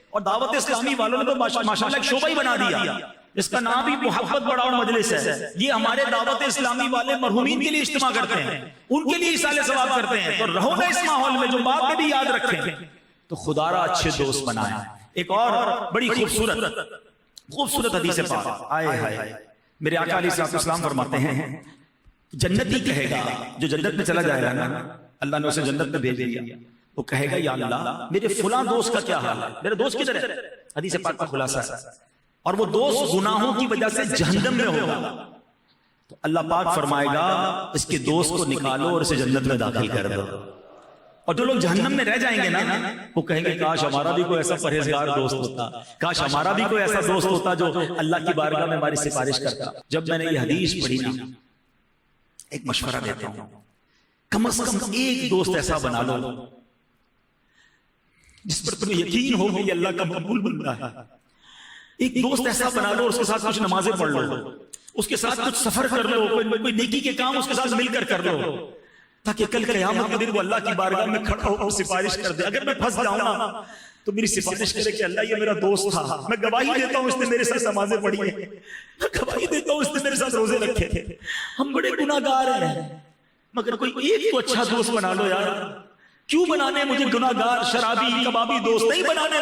Speaker 3: اور دعوت اسلامی والوں نے تو ماشاءاللہ ایک شعبہ ہی بنا دیا جس کا نام بھی محبت بڑھاؤ مجلس ہے. یہ ہمارے دعوت اسلامی والے مرحومین کے لیے اجتماع کرتے ہیں، ان کے لیے ایصال ثواب کرتے ہیں. تو رہو نا اس ماحول میں جو بعد میں بھی یاد رکھیں. تو خدا را اچھے دوست بنائیں. ایک اور بڑی خوبصورت حدیث پاک آئے ہائے میرے آقا علیہ الصلوۃ والسلام فرماتے ہیں جنتی کہے گا، جو جنت میں چلا جائے گا نا، اللہ نے اسے جنت میں بھیج دیا، وہ کہے گا یا اللہ میرے فلاں دوست کا کیا حال ہے، میرا دوست کدھر ہے؟ حدیث پاک کا خلاصہ ہے. اور وہ دوست گناہوں کی وجہ سے جہنم میں ہوگا، تو اللہ پاک فرمائے گا اس کے دوست کو نکالو اور اسے جنت میں داخل کر دو. اور جو لوگ جہنم میں رہ جائیں گے نا، وہ کہیں گے کاش ہمارا بھی کوئی ایسا پرہیزگار دوست ہوتا، کاش ہمارا بھی کوئی ایسا دوست ہوتا جو اللہ کی بارگاہ میں ہماری سفارش کرتا. جب میں نے یہ حدیث پڑھی نا، ایک مشورہ دیتا ہوں، کم از کم ایک دوست ایسا بنا لو جس پر تمہیں یقین ہو کہ اللہ کا مقبول بندہ ہے. ایک دوست ایسا بنا لو، اس کے ساتھ کچھ نمازیں پڑھ لو، اس کے ساتھ کچھ سفر کر لو، کوئی نیکی کے کام اس کے ساتھ مل کر لو، تاکہ کل قیامت کے دن وہ اللہ کی بارگاہ میں کھڑا ہو کر سفارش کر دے. اگر میں پھنس جاؤں نا تو میری سفارش کرے کہ اللہ یہ میرا دوست تھا، میں گواہی دیتا ہوں اس نے میرے ساتھ نمازیں پڑھی ہیں، میں گواہی دیتا ہوں اس نے میرے ساتھ روزے رکھے تھے. ہم بڑے گناہگار ہیں، مگر کوئی ایک تو اچھا دوست بنا لو یار. کیوں بنانے مجھے گناہگار شرابی کبابی دوست نہیں بنانے،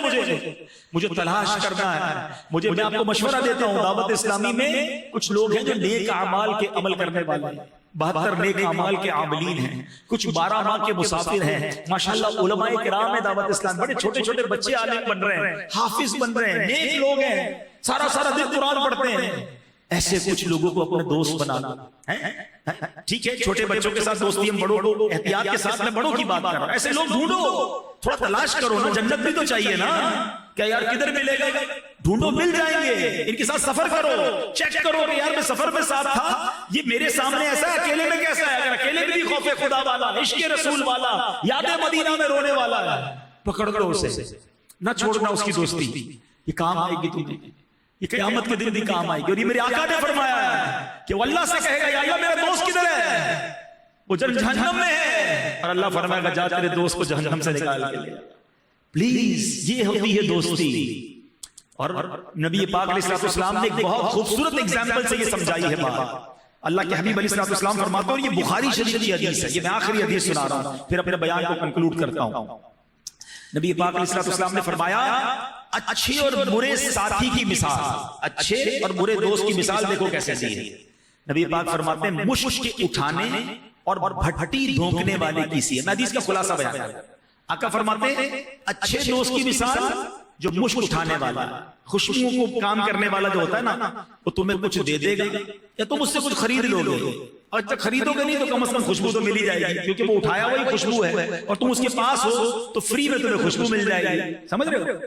Speaker 3: مجھے تلاش کرنا ہے. میں آپ کو مشورہ دیتا ہوں، دعوت اسلامی میں کچھ لوگ ہیں جو نیک اعمال کے عمل کرنے والے ہیں، 72 نیک اعمال کے عاملین ہیں، کچھ 12 ماہ کے مسافر ہیں. ماشاءاللہ علماء کرام ہے دعوت اسلام، بڑے چھوٹے چھوٹے بچے عالم بن رہے ہیں، حافظ بن رہے ہیں، نیک لوگ ہیں، سارا دن قرآن پڑھتے ہیں. ایسے کچھ لوگوں کو اپنے دوست بنانا. ٹھیک ہے چھوٹے بچوں کے ساتھ دوستی، ہم بڑوں کو احتیاط کے ساتھ، میں بڑوں کی بات کر رہا ہوں. ایسے لوگ ڈھونڈو، تھوڑا تلاش کرو نا، جنت بھی تو چاہیے نا. کیا یار کدھر ملے گا؟ ڈھونڈو، مل جائیں گے. ان کے ساتھ سفر کرو، چیک کرو کہ یار میں سفر میں ساتھ تھا، یہ میرے سامنے ایسا ہے، اکیلے میں کیسا ہے؟ اگر اکیلے میں بھی خوف خدا والا، عشق رسول والا، یاد مدینہ میں رونے والا ہے، پکڑ لو اسے، نہ چھوڑنا اس کی دوستی. یہ کام آئے گی تمہیں، یہ قیامت کے دن بھی کام آئے گی. اور یہ میرے آقا نے فرمایا ہے کہ وہ اللہ سے کہے گا یا اللہ میرا دوست کدھر ہے؟ وہ جہنم میں ہے. اور اللہ فرمائے گا جا تیرے دوست کو جہنم سے نکال کے لے. پلیز یہ ہوتی ہے دوستی. اور نبی پاک علیہ السلام نے ایک بہت خوبصورت ایگزامپل سے یہ سمجھائی ہے بات. اللہ کے حبیب علیہ السلام فرماتے ہیں، یہ بخاری شریف کی حدیث ہے، یہ میں آخری حدیث سنا رہا ہوں پھر اپنے بیان کو کنکلوڈ کرتا ہوں. نبی پاک علیہ السلام نے فرمایا اچھے اور برے ساتھی کی مثال، اچھے اور برے دوست کی مثال دیکھو کیسے دی ہے. نبی پاک فرماتے ہیں مشک اٹھانے اور بھٹی دھونکنے والے کی سی ہے. میں حدیث کا خلاصہ بیان کرتا ہوں. آقا فرماتے ہیں اچھے دوست کی مثال جو مشک اٹھانے والا، خوشبو کو کام کرنے والا جو ہوتا ہے نا، وہ تمہیں کچھ دے دے گا یا تم اس سے کچھ خرید لو گے، اور جب خریدو گے نہیں تو کم از کم خوشبو تو مل ہی جائے گی، کیونکہ وہ اٹھایا وہی خوشبو ہے اور تم اس کے پاس ہو تو فری میں تمہیں خوشبو مل جائے گی. سمجھ رہے ہو؟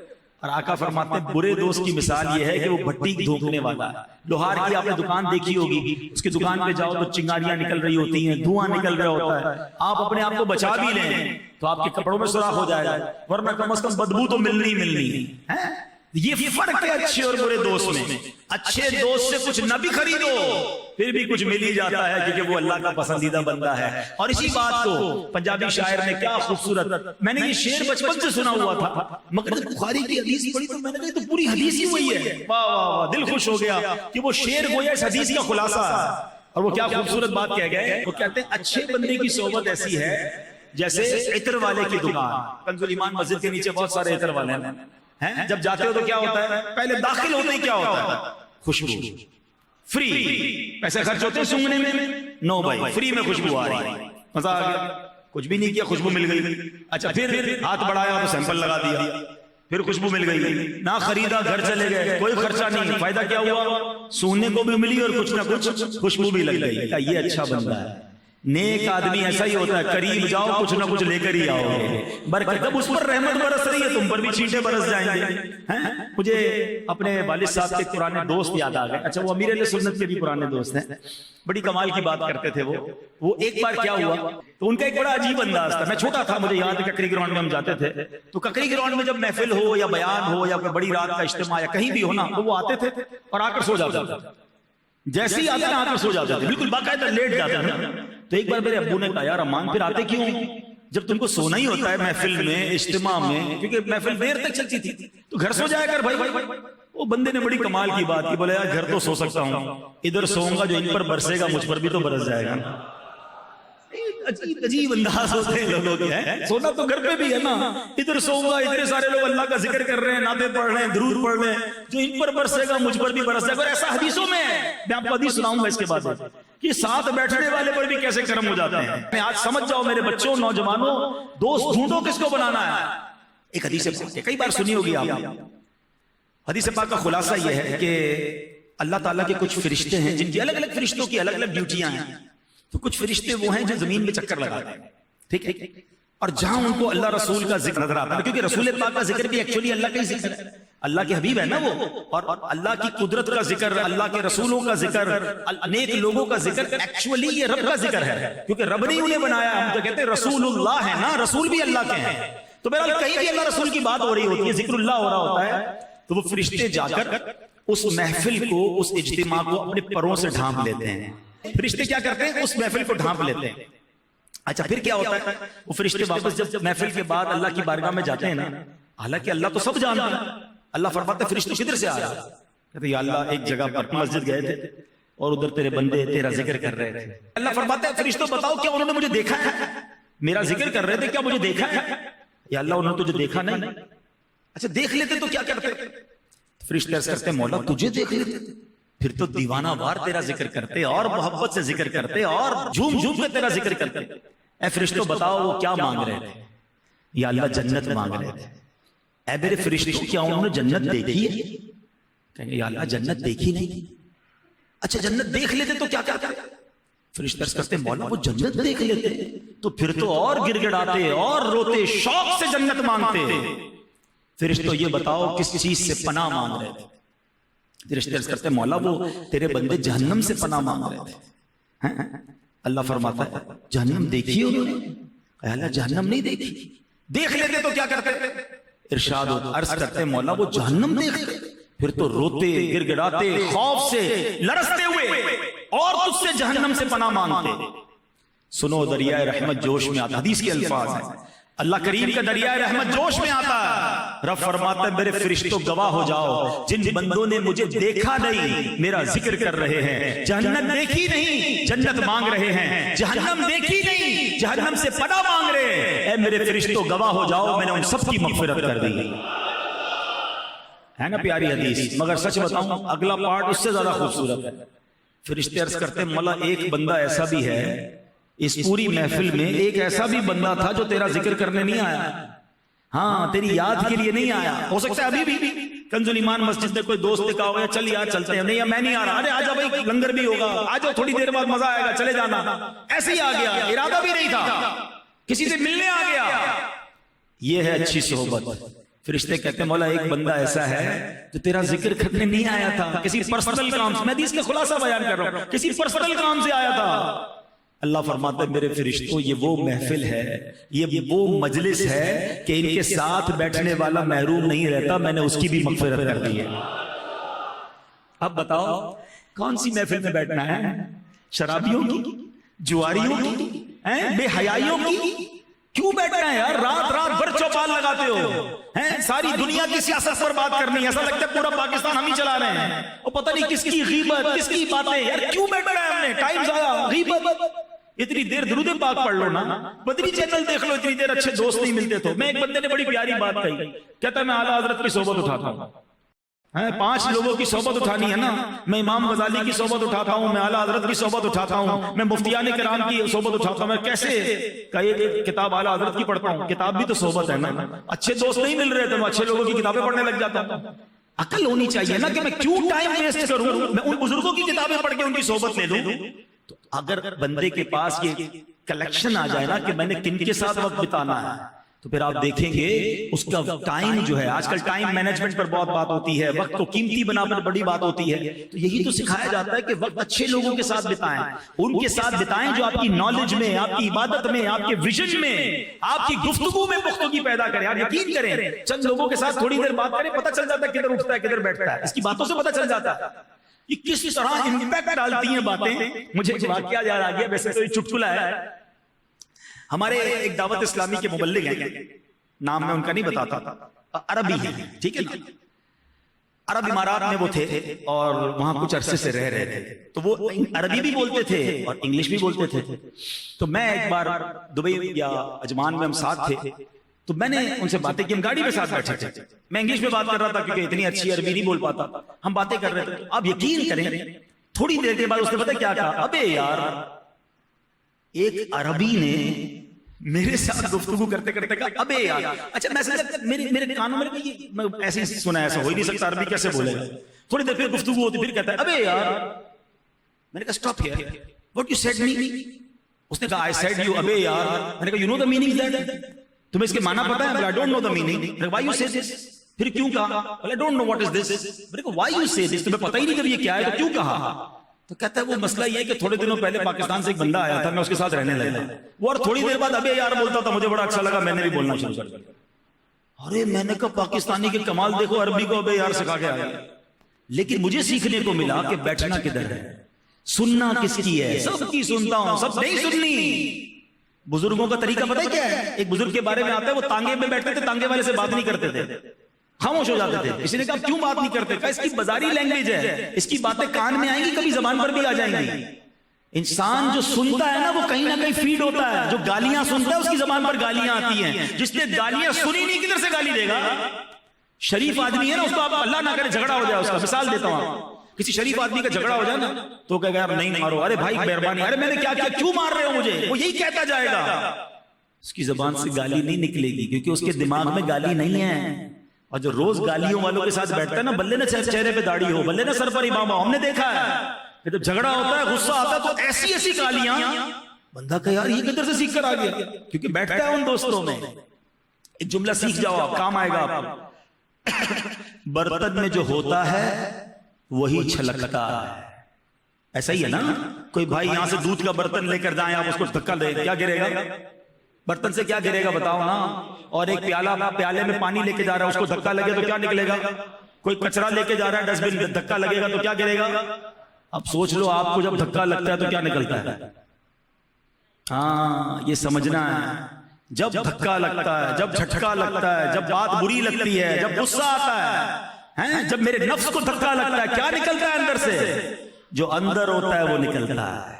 Speaker 3: اور آقا فرماتے ہیں برے دوست کی مثال یہ ہے کہ وہ بھٹی دھونکنے والا ہے. لوہار کی آپ نے دکان دیکھی ہوگی، اس کی دکان پہ جاؤ تو چنگاریاں نکل رہی ہوتی ہیں، دھواں نکل رہا ہوتا ہے. آپ اپنے آپ کو بچا بھی لیں تو آپ کے کپڑوں میں سوراخ ہو جائے گا، ورنہ کم از کم بدبو تو ملنی ہے. یہ فرق ہے اچھے اور برے دوست میں. اچھے دوست سے کچھ نہ بھی خریدو پھر بھی کچھ مل ہی جاتا ہے، کیونکہ وہ اللہ کا پسندیدہ بندہ ہے. اور اسی بات کو پنجابی شاعر نے کیا خوبصورت، میں نے یہ شعر بچپن سے سنا ہوا تھا مگر بخاری کی حدیث پڑھی تو میں نے کہا تو پوری حدیث ہی وہی ہے. واہ واہ واہ، دل خوش ہو گیا کہ وہ شعر گویا اس حدیث کا خلاصہ ہے. اور وہ کیا خوبصورت بات کہہ گئے، وہ کہتے ہیں اچھے بندے کی صحبت ایسی ہے جیسے عطر والے کی دکان. کنز الایمان مسجد کے نیچے بہت سارے عطر والے ہیں. جب جاتے ہو تو کیا ہوتا ہے، پہلے داخل ہوتے ہی کیا ہوتا ہے، خوشبو فری. پیسے خرچ ہوتے ہیں سونگنے میں، نو بھائی فری میں خوشبو آ رہی ہے. مزہ آ گیا، کچھ بھی نہیں کیا خوشبو مل گئی. اچھا پھر ہاتھ بڑھایا تو سیمپل لگا دیا، پھر خوشبو مل گئی. نہ خریدا، گھر چلے گئے، کوئی خرچہ نہیں. فائدہ کیا ہوا، سوننے کو بھی ملی اور کچھ نہ کچھ خوشبو بھی لگ گئی. یہ اچھا بندہ ہے. نیک آدمی ایسا ہی ہوتا ہے، قریب جاؤ کچھ نہ کچھ لے کر ہی آؤ گے. برکت جب اس پر رحمت برس رہی ہے تم پر بھی چھینٹے برس جائیں گے. مجھے اپنے والد صاحب کے پرانے دوست یاد آ گئے. اچھا وہ امیر علیہ سنت کے بھی پرانے دوست ہیں، بڑی کمال کی بات کرتے تھے. وہ ایک بار کیا ہوا تو ان کا ایک بڑا عجیب انداز تھا. میں چھوٹا تھا، مجھے یاد ہے ککری گراؤنڈ میں ہم جاتے تھے تو ککری گراؤنڈ میں جب محفل ہو یا بیان ہو یا کوئی بڑی رات کا اجتماع یا کہیں بھی ہونا تو وہ آتے تھے اور آ کر سو جاتے تھے. جیسے ہی آتے ہیں آ کر سو جاتے تھے، بالکل باقاعدہ لیٹ جاتے ہیں. تو ایک بار میرے ابو نے کہا یار امان پھر آتے کیوں جب تم کو سونا ہی ہوتا ہے محفل میں اجتماع میں، کیونکہ محفل دیر تک چلتی تھی، تو گھر سو جایا کر بھائی. وہ بندے نے بڑی کمال کی بات کی، بولا یار گھر تو سو سکتا ہوں، ادھر سوؤں گا جو ان پر برسے گا مجھ پر بھی تو برس جائے گا. عجیب انداز ہوتے ہیں لوگوں کے. سونا تو گھر پہ بھی ہے نا، ادھر سوؤں گا، اتنے سارے لوگ اللہ کا ذکر کر رہے ہیں، نعتیں پڑھ رہے ہیں، درود پڑھ رہے ہیں، جو ان پر برسے گا مجھ پر بھی برس جائے گا. اور ایسا حدیثوں میں ہے، میں آپ کو حدیث سناؤں گا اس کے بعد کہ ساتھ بیٹھنے والے پر بھی کیسے کرم ہو جاتے ہیں. میں آج سمجھ جاؤ میرے بچوں، نوجوانوں، دوست ڈھونڈو کس کو بنانا ہے. ایک حدیث پاک کئی بار سنی ہوگی آپ نے. حدیث پاک کا خلاصہ یہ ہے کہ اللہ تعالیٰ کے کچھ فرشتے ہیں جن کی الگ الگ فرشتوں کی الگ الگ ڈیوٹیاں ہیں. تو کچھ فرشتے وہ ہیں جو زمین میں چکر لگاتے ہیں، ٹھیک ہے، اور جہاں ان کو اللہ رسول کا ذکر نظر آتا ہے، کیونکہ رسول پاک کا ذکر بھی ایکچولی اللہ کا ہی ذکر ہے، اللہ کے حبیب ہے نا وہ، اور اللہ کی قدرت کا ذکر، اللہ کے رسولوں کا ذکر، نیک لوگوں کا ذکر، ایکچولی یہ رب کا ذکر ہے، کیونکہ رب نے انہیں بنایا. ہم تو کہتے ہیں رسول اللہ ہے نا، رسول بھی اللہ کے ہیں. تو بہرحال کہیں بھی اللہ رسول کی بات ہو رہی ہوتی ہے، ذکر اللہ ہو رہا ہوتا ہے، تو وہ فرشتے جا کر اس محفل کو، اس اجتماع کو اپنے پروں سے ڈھانپ لیتے ہیں. فرشتے کیا کرتے ہیں، اس محفل کو ڈھانپ لیتے ہیں. اچھا پھر کیا ہوتا ہے، وہ فرشتے واپس جب محفل کے بعد اللہ کی بارگاہ میں جاتے ہیں نا، حالانکہ اللہ تو سب جانتا ہے، اللہ فرماتا ہے فرشتے کدھر سے آیا، کہتے یا اللہ ایک جگہ پر مسجد گئے تھے اور ادھر تیرے بندے تیرا ذکر کر رہے تھے. اللہ فرماتا ہے فرشتوں بتاؤ کیا انہوں نے مجھے دیکھا ہے، میرا ذکر کر رہے تھے، کیا مجھے دیکھا ہے. یا اللہ انہوں نے تجھے دیکھا نہیں. اچھا دیکھ لیتے تو کیا کرتے، فرشتے عرض کرتے مولا تجھے دیکھ لیتے پھر تو دیوانہ وار تیرا ذکر کرتے اور محبت سے ذکر کرتے اور جھوم جھوم کے تیرا ذکر کرتے. اے فرشتوں بتاؤ وہ کیا مانگ رہے تھے. یا اللہ جنت مانگ رہے تھے. اے میرے فرشتوں کیا انہوں نے جنت دیکھی ہے، کہیں یا اللہ جنت دیکھی نہیں. اچھا جنت دیکھ لیتے تو کیا کرتے، فرشتے عرض کرتے مولا وہ جنت دیکھ لیتے تو پھر تو اور گر گڑاتے اور روتے، شوق سے جنت مانگتے. فرشتوں یہ بتاؤ کس چیز سے پناہ مانگ رہے تھے. فرشتے عرض کرتے مولا وہ تیرے بندے جہنم سے پناہ مانگ رہے تھے. اللہ فرماتا ہے جہنم دیکھی انہوں نے، اللہ جہنم نہیں دیکھی. دیکھ لیتے تو کیا کرتے، ارشاد عرض کرتے مولا وہ جہنم دیکھتے پھر تو روتے گر گڑاتے خوف سے لرزتے ہوئے اور تجھ سے جہنم سے پناہ مانگتے. سنو دریائے رحمت جوش میں آتا، حدیث کے الفاظ ہیں اللہ کریم کا دریا رحمت جوش میں آتا ہے. رب فرماتا ہے میرے فرشتوں گواہ ہو جاؤ جن بندوں نے مجھے دیکھا نہیں میرا ذکر کر رہے ہیں, جہنم دیکھی نہیں جنت مانگ رہے ہیں, جہنم دیکھی نہیں جہنم سے پناہ مانگ رہے ہیں, اے میرے فرشتوں گواہ ہو جاؤ میں نے ان سب کی مغفرت کر دی. ہے نا پیاری حدیث. مگر سچ بتاؤں اگلا پارٹ اس سے زیادہ خوبصورت ہے. فرشتے عرض کرتے ہیں مولا ایک بندہ ایسا بھی ہے اس پوری محفل میں, ایک ایسا بھی بندہ تھا جو تیرا ذکر کرنے نہیں آیا, ہاں تیری یاد کے لیے نہیں آیا. ہو سکتا ہے ابھی بھی کنز الایمان مسجد میں کوئی دوست نے کہا ہوگا چل یار چلتے ہیں, نہیں میں نہیں آ رہا, ارے آجا بھائی لنگر بھی ہوگا, آجا تھوڑی دیر بعد مزہ آئے گا چلے جانا. ایسے ہی آ گیا, ارادہ بھی نہیں تھا, کسی سے ملنے آ گیا. یہ ہے اچھی صحبت. فرشتے کہتے ہیں مولا ایک بندہ ایسا ہے جو تیرا ذکر کرنے نہیں آیا تھا, کسی پرسنل کام سے, میں حدیث کا خلاصہ بیان کر رہا ہوں, کسی پرسنل کام سے آیا تھا. اللہ فرماتا ہے میرے فرشتوں یہ وہ محفل ہے, یہ وہ مجلس ہے کہ ان کے ساتھ بیٹھنے والا محروم نہیں رہتا, میں نے اس کی بھی مغفرت کر دی ہے. اب بتاؤ کون سی محفل میں بیٹھنا ہے؟ شرابیوں کی, جواریوں کی, بے حیائیوں کی؟ کیوں بیٹھنا ہے یار؟ رات رات بھر چوپال لگاتے ہو, ساری دنیا کی سیاست پر بات کرنی ہے, ایسا لگتا ہے پورا پاکستان ہم ہی چلا رہے ہیں, اور پتہ نہیں کس کی غیبت کس کی باتیں. یار کیوں بیٹھنا ہے؟ ہم نے ٹائم ضائع, غیبت. اتنی دیر درود پاک پڑھ لو نا, بدری چینل دیکھ لو, اتنی دیر اچھے دوست نہیں ملتے تو. میں ایک بندے نے بڑی پیاری بات کہی, کہتا ہے میں اعلیٰ حضرت کی صحبت اٹھاتا ہوں, 5 لوگوں کی صحبت اٹھانی ہے نا, میں امام غزالی کی صحبت اٹھاتا ہوں, میں اعلیٰ حضرت کی صحبت اٹھاتا ہوں, میں مفتیان کرام کی صحبت اٹھاتا ہوں. میں کیسے ایک کتاب اعلیٰ حضرت کی پڑھتا ہوں, کتاب بھی تو صحبت ہے نا, اچھے دوست نہیں مل رہے تو میں اچھے لوگوں کی کتابیں پڑھنے لگ جاتا ہوں. عقل ہونی چاہیے نا کہ میں کیوں ٹائم ویسٹ کروں, میں ان بزرگوں کی کتابیں پڑھ کے ان کی صحبت لے لوں. تو اگر بندے کے پاس یہ کلیکشن آ جائے نا کہ میں نے کن کے ساتھ وقت بتانا ہے, تو پھر آپ دیکھیں گے اس کا ٹائم جو ہے, آج کل ٹائم مینجمنٹ پر بہت بات ہوتی ہے, وقت کو قیمتی بنانا پر بڑی بات ہوتی ہے. تو یہی تو سکھایا جاتا ہے کہ وقت اچھے لوگوں کے ساتھ بتائیں, ان کے ساتھ بتائیں جو آپ کی نالج میں, آپ کی عبادت میں, آپ کے ویژن میں, آپ کی گفتگو میں پختگی پیدا کریں. آپ یقین کریں چند لوگوں کے ساتھ تھوڑی دیر بات کریں, پتہ چل جاتا ہے کدھر اٹھتا ہے کدھر بیٹھتا ہے, اس کی باتوں سے پتہ چل جاتا ہے یہ کس طرح امپیکٹ ڈالتی ہیں باتیں. مجھے ایک واقعہ یاد آ گیا, ویسے تو یہ چٹکلا ہے. ہمارے ایک دعوت اسلامی کے مبلغ ہیں, نام میں ان کا نہیں بتاتا, عربی ہے, ٹھیک ہے نا, عرب امارات میں وہ تھے اور وہاں کچھ عرصے سے رہ رہے تھے, تو وہ عربی بھی بولتے تھے اور انگلش بھی بولتے تھے. تو میں ایک بار دبئی یا عجمان میں ہم ساتھ تھے, تو میں نے ان سے باتیں کی, ہم گاڑی میں ساتھ بیٹھے تھے, میں انگلش میں بات کر رہا تھا کیونکہ اتنی اچھی عربی نہیں بول پاتا, ہم باتیں کر رہے تھے. آپ یقین کریں تھوڑی دیر کے بعد اس نے پتہ کیا کہا, ابے یار ایک عربی نے میرے ساتھ گفتگو کرتے کرتے کہا ابے یار. اچھا میں میرے کانوں میں ایسے ہی سنا, ایسا ہو ہی نہیں سکتا, عربی کیسے بولے گا. تھوڑی دیر پھر گفتگو ہوتی, پھر کہتا ہے ابے یار. میں نے کہا stop here, what you said me. اس نے کہا آئی سیڈ یو ابے یار. میں نے کہا you know the meaning that, تمہیں اس کے معنی پتہ ہے؟ I don't know the meaning. Why you say this, پھر کیوں کہا؟ I don't know what is this. میں نے کہا وائی یو سے دس, تمہیں پتہ ہی نہیں کہ یہ کیا ہے تو کیوں کہا؟ تو کہتا ہے وہ مسئلہ یہ ہے کہ تھوڑے دنوں پہلے پاکستان سے ایک بندہ آیا تھا, میں اس کے ساتھ رہنے لگا, وہ اور تھوڑی دیر بعد ابے یار بولتا تھا, مجھے بڑا اچھا لگا, میں نے بھی بولنا شروع کر دیا. ارے میں نے کہا پاکستانی کے کمال دیکھو, عربی کو ابے یار سکھا کے آیا. لیکن مجھے سیکھنے کو ملا کہ بیٹھنا کدھر ہے, سننا کس کی ہے. سب کی سنتا ہوں, سب نہیں سننی. بزرگوں کا طریقہ پتہ ہے کیا ہے؟ ایک بزرگ کے بارے میں آتا ہے, وہ تانگے میں بیٹھتے تھے, تانگے والے سے بات نہیں کرتے تھے, خاموش ہو جاتے تھے. کسی نے کہا کیوں بات نہیں کرتے؟ کہا اس کی بازاری لینگویج ہے, اس کی باتیں کان میں آئیں گی, کبھی زبان پر بھی آ جائیں گی. انسان جو سنتا ہے نا وہ کہیں نہ کہیں فیڈ ہوتا ہے, جو گالیاں سنتا ہے اس کی زبان پر گالیاں آتی ہیں. جس نے گالیاں سنی نہیں کدھر سے گالی دے گا؟ شریف آدمی ہے نا, اس کو آپ اللہ نہ کرے جھگڑا ہو جائے, اس کا مثال دیتا ہوں, کسی شریف آدمی کا جھگڑا ہو جائے نا تو کہے گا نہیں مارو, ارے بھائی مہربانی, ارے میں نے کیا کیا, کیوں مار رہے ہو مجھے, وہ یہی کہتا جائے گا. اس کی زبان سے گالی نہیں نکلے گی کیونکہ اس کے دماغ میں گالی نہیں ہے. اور جو روز گالیوں والوں کے ساتھ بیٹھتا ہے نا, بلے نہ چہرے پہ داڑھی ہو, بلے نہ سر پر امام ہو, ہم نے دیکھا ہے کہ جب جھگڑا ہوتا ہے, غصہ آتا ہے, تو ایسی ایسی گالیاں, بندہ کہ یار یہ کدھر سے سیکھ کر آ گیا, کیونکہ بیٹھتا ہے ان دوستوں میں. ایک جملہ سیکھ جاؤ آپ, کام آئے گا آپ. برتن میں جو ہوتا ہے وہی چھلکتا ہے. ایسا ہی ہے نا, کوئی بھائی یہاں سے دودھ کا برتن لے کر جائیں, آپ اس کو دھکا دیں, کیا گرے گا برتن سے؟ کیا گرے گا بتاؤ نا. اور ایک پیالے میں پانی لے کے جا رہا ہے, اس کو دھکا لگے تو کیا نکلے گا؟ کوئی کچرا لے کے جا رہا ہے ڈسٹ بن, دھکا لگے گا تو کیا گرے گا؟ اب سوچ لو آپ کو جب دھکا لگتا ہے تو کیا نکلتا ہے. ہاں یہ سمجھنا ہے جب دھکا لگتا ہے، جب جھٹکا لگتا ہے، جب بات بری لگتی ہے، جب غصہ آتا ہے، جب میرے نفس کو دھکا لگتا ہے، کیا نکلتا ہے اندر سے؟ جو اندر ہوتا ہے وہ نکلتا ہے۔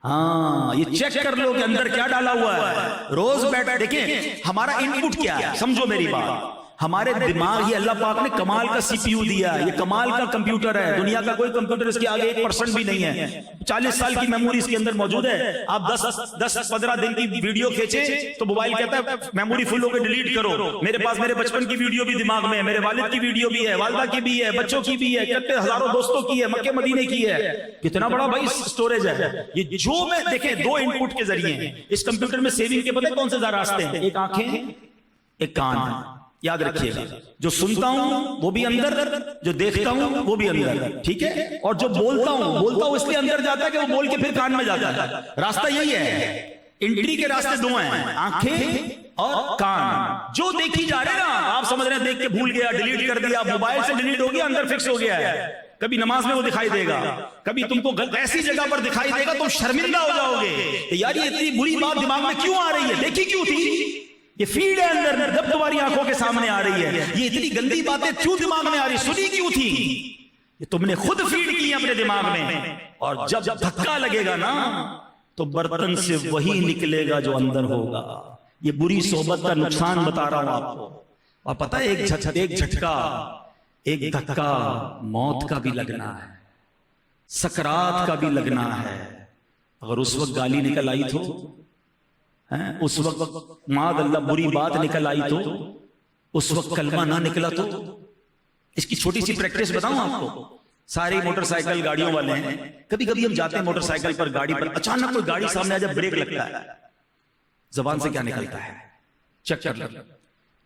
Speaker 3: ہاں یہ چیک کر لو کہ اندر کیا ڈالا ہوا ہے۔ روز بیٹھ دیکھیں ہمارا ان پٹ کیا ہے، سمجھو میری بات۔ ہمارے دماغ یہ اللہ پاک نے کمال کا سی پی یو دیا ہے، یہ کمال کا کمپیوٹر ہے، دنیا کا کوئی کمپیوٹر اس کے آگے 1% بھی نہیں ہے۔ 40 سال کی میموری اس کے اندر موجود ہے۔ آپ 10-15 دن کی ویڈیو کھینچیں تو موبائل کہتا ہے میموری فل ہو کے ڈیلیٹ کرو۔ میرے پاس میرے بچپن کی ویڈیو بھی دماغ میں ہے، میرے والد کی ویڈیو بھی ہے، والدہ کی بھی ہے، بچوں کی بھی ہے، کتنے ہزاروں دوستوں کی ہے، مکے مدینے کی ہے۔ کتنا بڑا بھائی اسٹوریج ہے یہ۔ جو میں دیکھیں 2 ان پٹ کے ذریعے اس کمپیوٹر میں سیونگ کے پتہ کون سے راستے ہیں؟ ایک آنکھیں، ایک کان۔ یاد رکھیے گا، جو سنتا ہوں وہ بھی اندر، جو دیکھتا ہوں وہ بھی اندر، ٹھیک ہے؟ اور جو بولتا ہوں اس لیے اندر جاتا ہے کہ وہ بول کے پھر کان میں جاتا ہے۔ راستہ یہی ہے، انٹری کے راستے 2 ہیں، آنکھیں اور کان۔ جو دیکھی جا رہے نا، آپ سمجھ رہے ہیں دیکھ کے بھول گیا، ڈیلیٹ کر دیا، موبائل سے ڈیلیٹ ہو گیا، اندر فکس ہو گیا ہے۔ کبھی نماز میں وہ دکھائی دے گا، کبھی تم کو ایسی جگہ پر دکھائی دے گا تم شرمندہ ہو جاؤ گے کہ یار یہ اتنی بری بات دماغ میں کیوں آ رہی ہے، دیکھی کیوں تھی؟ یہ فیڈ ہے اندر، جب تمہاری آنکھوں کے سامنے آ رہی ہے۔ یہ اتنی گندی باتیں کیوں دماغ میں آ رہی، سنی کیوں تھی؟ یہ تم نے خود فیڈ کی اپنے دماغ میں۔ اور جب دھکا لگے گا نا تو برتن سے وہی نکلے گا جو اندر ہوگا۔ یہ بری صحبت کا نقصان بتا رہا ہوں آپ کو۔ اور پتہ ہے ایک جھٹکا، ایک دھکا موت کا بھی لگنا ہے، سکرات کا بھی لگنا ہے۔ اگر اس وقت گالی نکل آئی تو، اس وقت معاذ اللہ بری بات نکل آئی تو، اس وقت کلمہ نہ نکلا تو۔ اس کی چھوٹی سی پریکٹس بتاؤں آپ کو۔ ساری موٹر سائیکل گاڑیوں والے ہیں، کبھی کبھی ہم جاتے ہیں موٹر سائیکل پر، گاڑی پر اچانک کوئی گاڑی سامنے آ جائے، بریک لگتا ہے، زبان سے کیا نکلتا ہے؟ چیک کر لو۔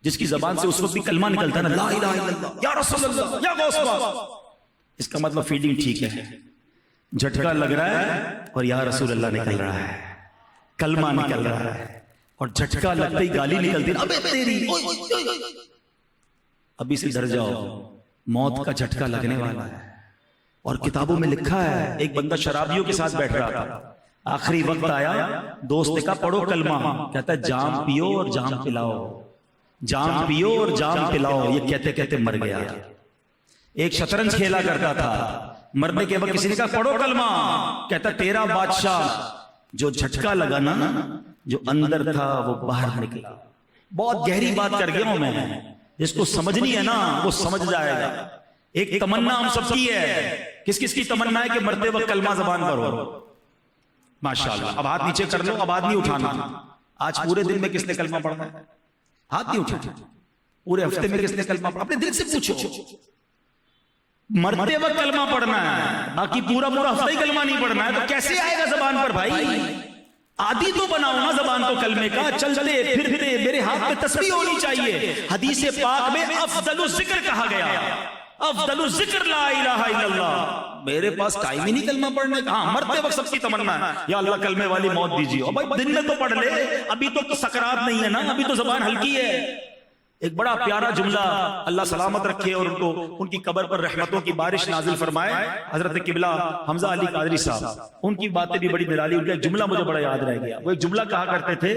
Speaker 3: جس کی زبان سے اس وقت بھی کلمہ نکلتا ہے نا، لا الہ الا اللہ یا رسول اللہ یا غوث پاک، اس کا مطلب فیلنگ ٹھیک ہے، جھٹکا لگ رہا ہے اور یا رسول اللہ نکل رہا ہے، کلمہ نکل رہا ہے۔ اور جھٹکا لگتے ہی گالی نکلتی، ابے تیری، ابھی سے ڈر جاؤ، موت کا جھٹکا لگنے والا ہے۔ اور کتابوں میں لکھا ہے ایک بندہ شرابیوں کے ساتھ بیٹھ رہا تھا، آخری وقت آیا، دوست نے کہا پڑھو کلمہ، کہتا ہے جام پیو اور جام پلاؤ، جام پیو اور جام پلاؤ۔ یہ کہتے کہتے مر گیا۔ ایک شطرنج کھیلا کرتا تھا، مرنے کے وقت کسی نے کہا پڑھو کلمہ، کہتا تیرا بادشاہ، جو جھٹکا لگا نا، جو اندر تھا وہ باہر نکلا۔ بہت گہری بات کر گیا ہوں میں، جس کو سمجھنی ہے نا وہ سمجھ جائے گا۔ ایک تمنا ہم سب کی ہے، کس کس کی تمنا ہے کہ مرتے وقت کلمہ زبان پر ہو؟ ماشاءاللہ۔ اب ہاتھ نیچے کر لو، اب ہاتھ نہیں اٹھانا۔ آج پورے دن میں کس نے کلمہ پڑھا ہے؟ ہاتھ نہیں اٹھانا۔ پورے ہفتے میں کس نے کلمہ پڑھا؟ اپنے دل سے پوچھو۔ مرتے وقت کلمہ پڑھنا ہے، باقی پورا ہفتہ ہی کلمہ نہیں پڑھنا ہے، تو کیسے آئے گا زبان پر بھائی؟ عادی تو بناؤ نا زبان کو کلمے کا، چلتے پھرتے میرے ہاتھ میں تسبیح ہونی چاہیے۔ حدیث پاک میں افضل الذکر کہا گیا، افضل الذکر لا الہ الا اللہ۔ میرے پاس ٹائم ہی نہیں کلمہ پڑھنے کا۔ ہاں مرتے وقت سب کی تمنا ہے یا اللہ کلمے والی موت دیجیے، اور بھائی دن میں تو پڑھ لے، ابھی تو سکرات نہیں ہے نا، ابھی تو زبان ہلکی ہے۔ ایک بڑا پیارا جملہ، اللہ سلامت رکھے اور ان کی قبر پر رحمتوں کی بارش نازل فرمائے، حضرت قبلہ حمزہ علی قادری صاحب، ان کی باتیں بھی بڑی نرالی۔ ان کا ایک جملہ مجھے بڑا یاد رہ گیا۔ وہ ایک جملہ کہا کرتے تھے،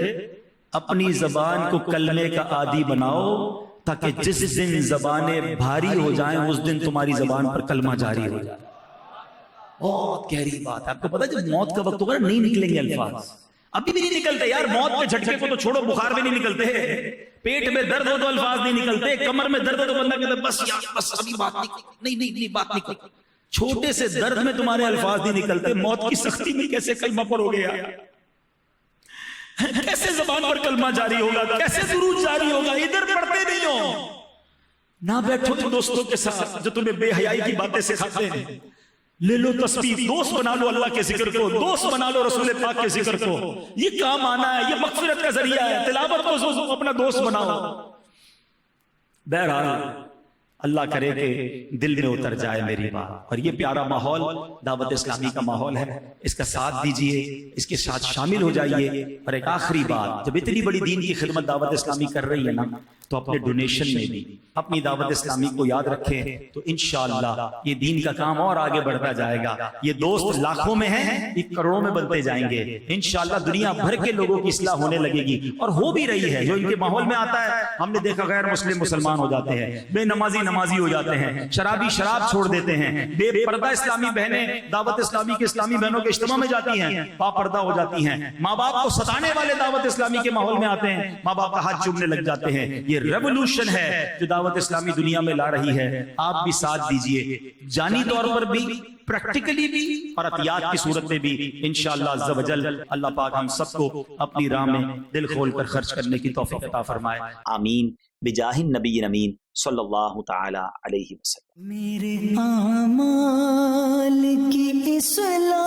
Speaker 3: اپنی زبان کو کلمے کا عادی بناؤ تاکہ جس دن زبانیں بھاری ہو جائیں اس دن تمہاری زبان پر کلمہ جاری ہو جائے۔ بہت گہری بات ہے۔ آپ کو پتا جب موت کا وقت ہوگا نہیں نکلیں گے الفاظ، ابھی بھی نہیں نکلتے یار۔ موت کے جھٹکے کو تو چھوڑو، بخار میں نہیں نکلتے، پیٹ میں درد ہو تو الفاظ نہیں نکلتے، کمر میں درد ہو تو بندہ کہتا ہے بس یار بس ابھی بات نہیں بات نہیں۔ چھوٹے سے درد میں تمہارے الفاظ نہیں نکلتے، موت کی سختی میں کیسے کلمہ پڑھو گے یار؟ کیسے زبان پر کلمہ جاری ہوگا، کیسے درود جاری ہوگا؟ ادھر پڑھتے نہیں ہو، نہ بیٹھو تو دوستوں کے ساتھ جو تمہیں بے حیائی کی باتیں سکھاتے ہیں۔ لے لو تسبیح، دوست بنا لو اللہ کے ذکر کو، دوست بنا لو رسول پاک کے ذکر کو۔ یہ کام آنا ہے، یہ مغفرت کا ذریعہ ہے۔ تلاوت کو اپنا دوست بناؤ۔ بہرحال اللہ کرے کہ دل میں اتر جائے میری بات. اور یہ پیارا ماحول دعوت اسلامی کا ماحول ہے، اس کا ساتھ دیجئے، اس کے ساتھ شامل ہو جائیے. اور ایک آخری بات، جب اتنی بڑی دین کی خدمت دعوت اسلامی کر رہی ہے نا، تو اپنے ڈونیشن میں بھی اپنی دعوت اسلامی کو یاد رکھیں، تو انشاءاللہ یہ دین کا کام اور آگے بڑھتا جائے گا. یہ دوست لاکھوں میں ہیں، یہ کروڑوں میں بنتے جائیں گے. انشاءاللہ دنیا بھر کے لوگوں کی اصلاح ہونے لگے گی، اور ہو بھی رہی ہے. جو ان کے ماحول میں آتا ہے، ہم نے دیکھا غیر مسلم مسلمان ہو جاتے ہیں، بے نمازی نمازی ہو جاتے ہیں، شرابی شراب چھوڑ دیتے ہیں، بے پردہ اسلامی بہنیں دعوت اسلامی کے اسلامی بہنوں کے اجتماع میں جاتی ہیں، با پردہ ہو جاتی ہیں. ماں باپ کو ستانے والے دعوت اسلامی کے ماحول میں آتے ہیں، ماں باپ کا ہاتھ چومنے لگ جاتے ہیں. یہ ریولوشن ہے جو دعوت اسلامی دنیا میں لا رہی ہے. آپ بھی ساتھ دیجئے، جانی طور پر بھی، پریکٹیکلی بھی، اور عطیات کی صورت میں بھی. انشاءاللہ عز و جل اللہ پاک ہم سب کو اپنی راہ میں دل کھول کر خرچ کرنے کی توفیق عطا فرمائے.
Speaker 2: آمین بجاہ النبی امین صلی اللہ تعالی علیہ وسلم.
Speaker 1: میرے اعمال کی اصلاح